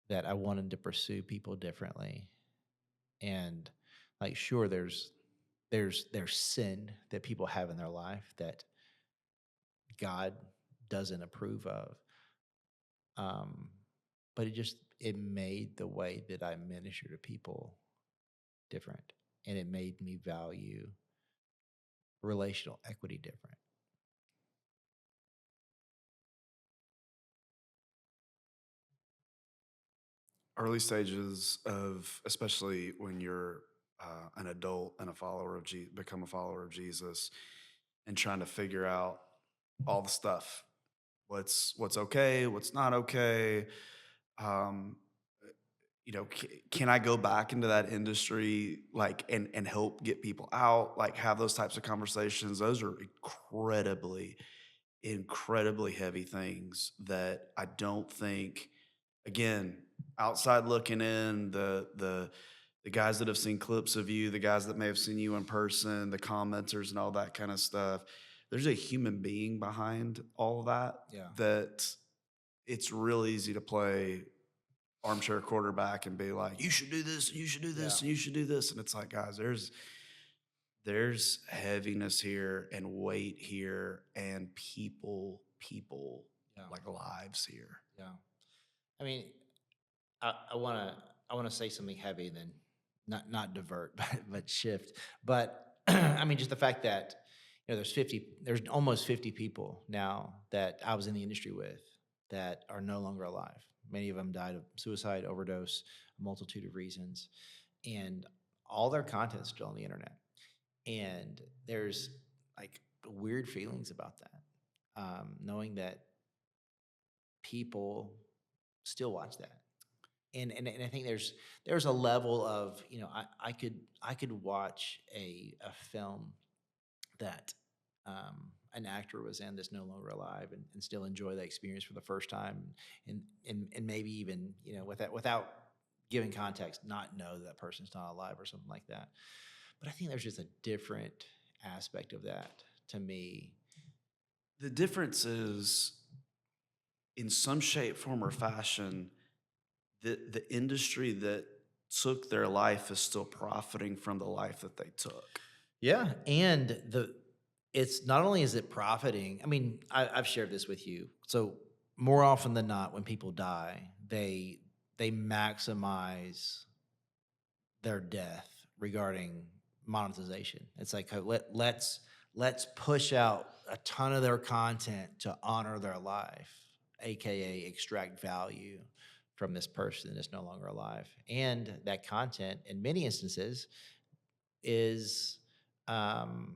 that I wanted to pursue people differently. And like, sure, there's sin that people have in their life that God doesn't approve of. Um, but it made the way that I minister to people different, and it made me value relational equity different. Early stages of, especially when you're an adult and become a follower of Jesus, and trying to figure out all the stuff, what's okay, what's not okay. Um, can I go back into that industry, like, and help get people out, like have those types of conversations? Those are incredibly heavy things that I don't think, again, outside looking in, the guys that have seen clips of you, the guys that may have seen you in person, the commenters and all that kind of stuff, there's a human being behind all of that, Yeah. that it's real easy to play armchair quarterback and be like, you should do this, and you should do this, Yeah. and you should do this. And it's like, guys, there's heaviness here and weight here and people Yeah. like lives here. Yeah. I mean, I wanna say something heavy, then not divert, but shift. But I mean, just the fact that there's almost 50 people now that I was in the industry with that are no longer alive. Many of them died of suicide, overdose, a multitude of reasons, and all their content's still on the internet. And there's like weird feelings about that, knowing that people still watch that. And I think there's a level of, I could watch a film that an actor was in that's no longer alive, and still enjoy that experience for the first time, and maybe even, without giving context, not know that person's not alive or something like that. But I think there's just a different aspect of that to me. The difference is, in some shape, form, or fashion, the industry that took their life is still profiting from the life that they took. Yeah, and it's not only is it profiting. I mean, I've shared this with you. So more often than not, when people die, they maximize their death regarding monetization. It's like, let's push out a ton of their content to honor their life, aka extract value from this person that's no longer alive. And that content, in many instances, is um,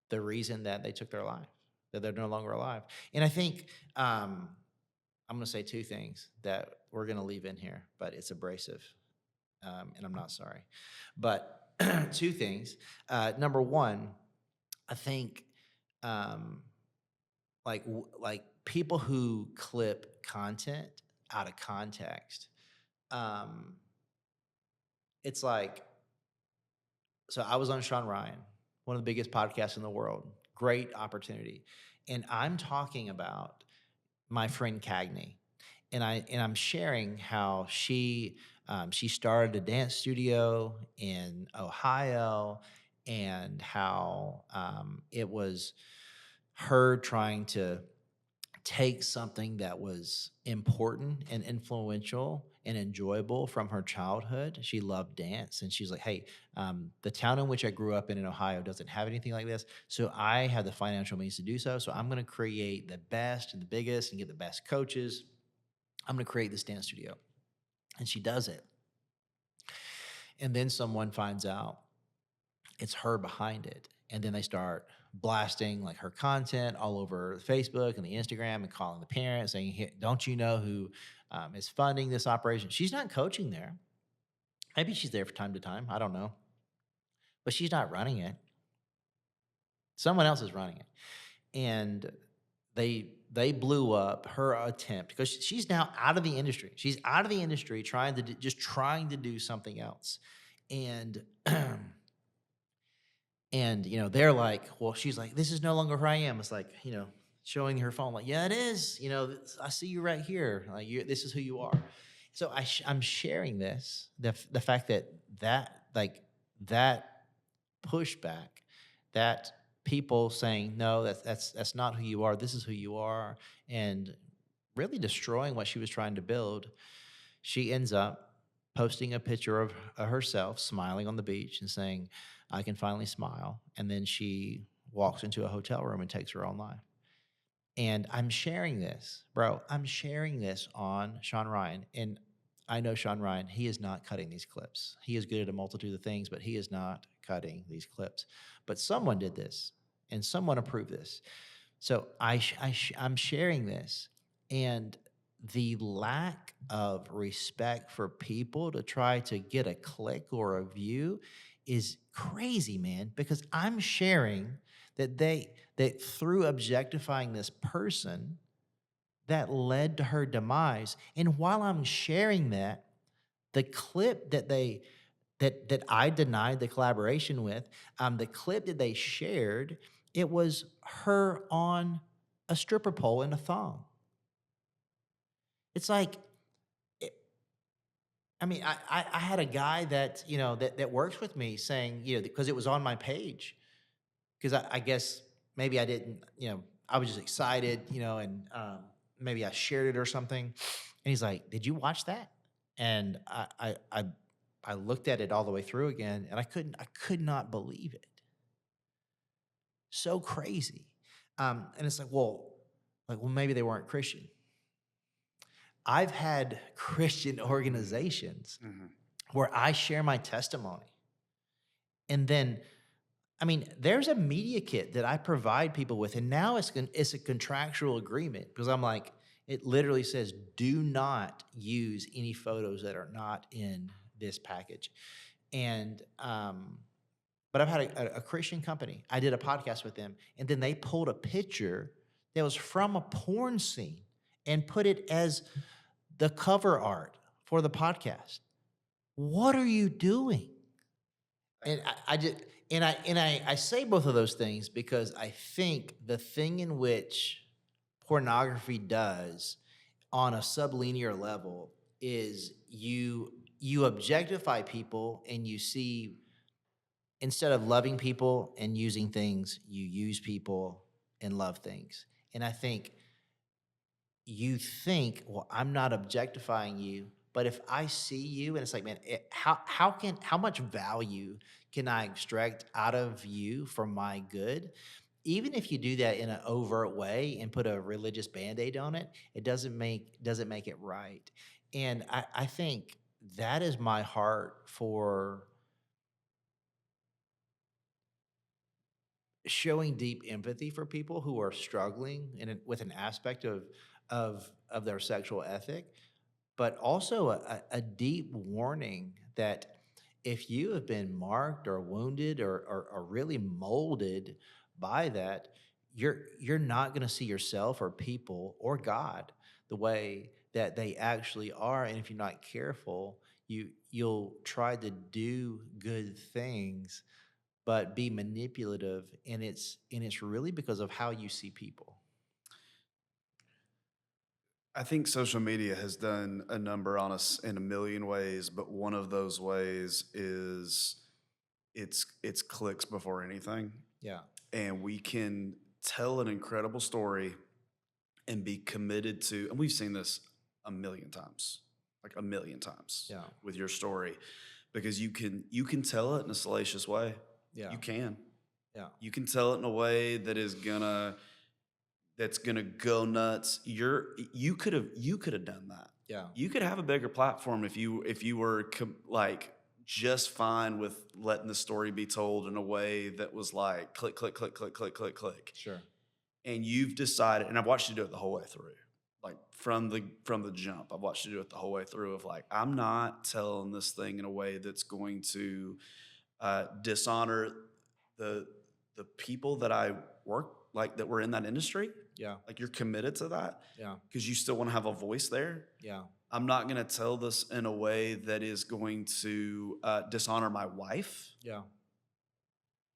the reason that they took their life, that they're no longer alive. And I think I'm going to say two things that we're going to leave in here, but it's abrasive, and I'm not sorry. But two things. Number one, I think um, like people who clip content out of context. Um, it's like, so I was on Sean Ryan, one of the biggest podcasts in the world. Great opportunity, and I'm talking about my friend Cagney, and I'm sharing how she started a dance studio in Ohio, and how it was her trying to take something that was important and influential and enjoyable from her childhood. She loved dance, and she's like, "Hey, the town in which I grew up in Ohio doesn't have anything like this, so I have the financial means to do so. So I'm going to create the best and the biggest and get the best coaches. I'm going to create this dance studio." And she does it, and then someone finds out it's her behind it. And then they start blasting like her content all over Facebook and the Instagram and calling the parents saying, "Hey, don't you know who is funding this operation?" She's not coaching there. Maybe she's there from time to time. I don't know. But she's not running it. Someone else is running it. And they blew up her attempt because she's now out of the industry. She's out of the industry trying to just trying to do something else. And And, they're like, well, she's like, "This is no longer who I am." It's like, showing her phone, like, "Yeah, it is. I see you right here. Like, this is who you are." So I'm sharing this, the fact like, that pushback, that people saying, "No, that's not who you are. This is who you are," and really destroying what she was trying to build. She ends up posting a picture of herself smiling on the beach and saying, "I can finally smile." And then she walks into a hotel room and takes her own life. And I'm sharing this, bro. I'm sharing this on Sean Ryan. And I know Sean Ryan, he is not cutting these clips. He is good at a multitude of things, but he is not cutting these clips. But someone did this and someone approved this. So I'm sharing this, and the lack of respect for people to try to get a click or a view is crazy, man. Because I'm sharing that through objectifying this person that led to her demise, and while I'm sharing that, the clip that I denied the collaboration with, the clip that they shared, it was her on a stripper pole in a thong. It's like, it, I mean, I had a guy that that works with me saying, because it was on my page, because I guess maybe I didn't, I was just excited, and maybe I shared it or something, and he's like, "Did you watch that?" And I looked at it all the way through again, and I could not believe it. So crazy. And it's like, well, maybe they weren't Christian. I've had Christian organizations Mhm. where I share my testimony. And then, I mean, there's a media kit that I provide people with, and now it's a contractual agreement because I'm like, it literally says, "Do not use any photos that are not in this package." And but I've had a Christian company. I did a podcast with them, and then they pulled a picture that was from a porn scene and put it as the cover art for the podcast. What are you doing? And I just I say both of those things because I think the thing in which pornography does on a sublinear level is you objectify people, and you see, instead of loving people and using things, you use people and love things. And I think you think, "Well, I'm not objectifying you." But if I see you and it's like, man, how much value can I extract out of you for my good? Even if you do that in an overt way and put a religious band-aid on it, it doesn't make it right. And I think that is my heart for showing deep empathy for people who are struggling with an aspect of their sexual ethic, but also a deep warning that if you have been marked or wounded or really molded by that, you're not going to see yourself or people or God the way that they actually are. And if you're not careful, you'll try to do good things but be manipulative, and it's really because of how you see people. I think social media has done a number on us in a million ways, but one of those ways is it's clicks before anything. Yeah. And we can tell an incredible story and be committed to, and we've seen this a million times, like a million times Yeah. with your story, because you can tell it in a salacious way. Yeah. You can. Yeah. You can tell it in a way that's gonna go nuts. You could have done that. Yeah. You could have a bigger platform if you were like just fine with letting the story be told in a way that was like click click click click click click click. Sure. And you've decided, and I've watched you do it the whole way through, like from the jump. I've watched you do it the whole way through. Of like, I'm not telling this thing in a way that's going to dishonor the the people that I work like that were in that industry. Yeah. Like you're committed to that Yeah. because you still want to have a voice there. Yeah. I'm not going to tell this in a way that is going to dishonor my wife. Yeah.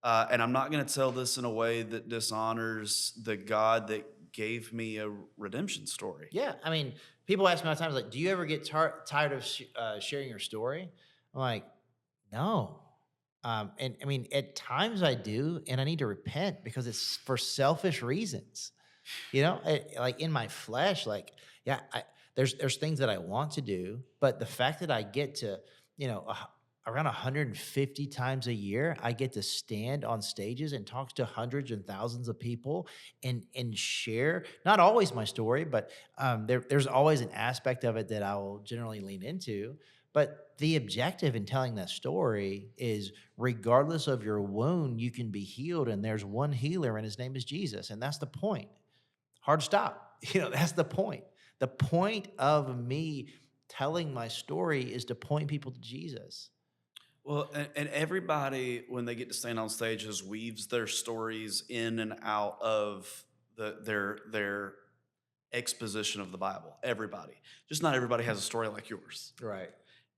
And I'm not going to tell this in a way that dishonors the God that gave me a redemption story. Yeah. I mean, people ask me all the time, like, do you ever get tired of sharing your story? I'm like, no. And I mean, at times I do, and I need to repent because it's for selfish reasons. Like in my flesh, like, yeah, there's things that I want to do, but the fact that I get to, around 150 times a year, I get to stand on stages and talk to hundreds and thousands of people and share, not always my story, but there's always an aspect of it that I will generally lean into. But the objective in telling that story is regardless of your wound, you can be healed. And there's one healer, and his name is Jesus. And that's the point. Hard stop. That's the point. The point of me telling my story is to point people to Jesus. Well, and everybody, when they get to stand on stages, weaves their stories in and out of their exposition of the Bible. Everybody. Just not everybody has a story like yours. Right.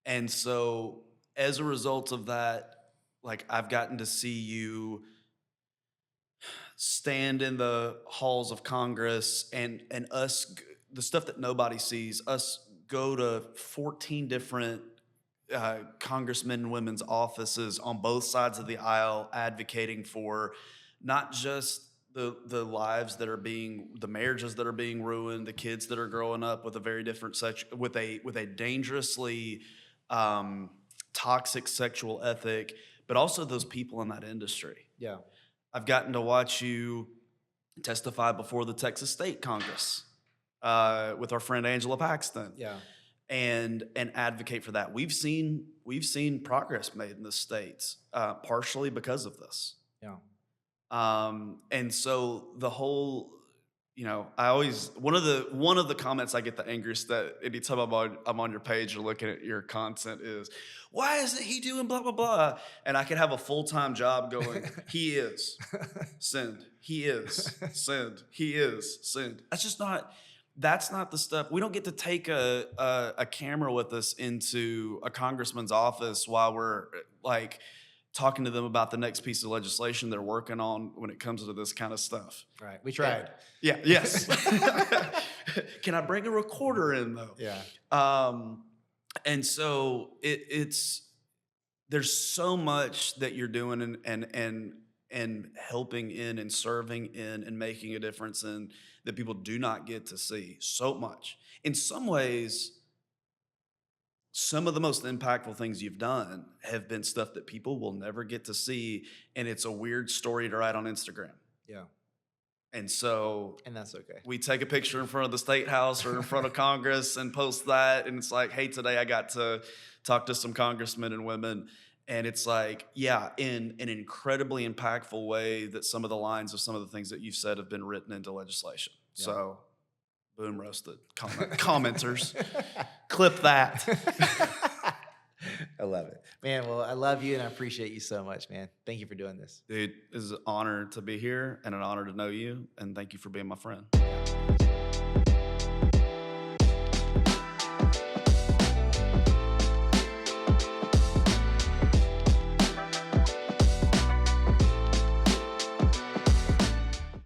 And so as a result of that, like I've gotten to see you stand in the halls of Congress and us, the stuff that nobody sees, us go to 14 different congressmen and women's offices on both sides of the aisle advocating for not just the lives that are the marriages that are being ruined, the kids that are growing up with a very different with a dangerously toxic sexual ethic, but also those people in that industry. Yeah. I've gotten to watch you testify before the Texas State Congress with our friend Angela Paxton. Yeah. And advocate for that. We've seen progress made in the states, partially because of this. Yeah. And so the whole, I always one of the comments I get the angriest that anytime I'm on your page or looking at your content is, why isn't he doing blah blah blah? And I could have a full-time job going, he is send, he is send, he is send. That's not the stuff. We don't get to take a camera with us into a congressman's office while we're like talking to them about the next piece of legislation they're working on when it comes to this kind of stuff. Right. We tried. Yeah. Yes. Can I bring a recorder in though? Yeah. And so there's so much that you're doing and helping in and serving in and making a difference in that people do not get to see. So much. In some ways, some of the most impactful things you've done have been stuff that people will never get to see, and it's a weird story to write on Instagram. Yeah. And so And that's okay. we take a picture in front of the State House or in front of Congress and post that, and it's like, hey, today I got to talk to some congressmen and women. And it's like, yeah, in an incredibly impactful way that some of the lines of some of the things that you've said have been written into legislation. Yeah. So, boom, roasted. Commenters. Clip that. I love it, man. Well, I love you and I appreciate you so much, man. Thank you for doing this. Dude, it is an honor to be here and an honor to know you. And thank you for being my friend.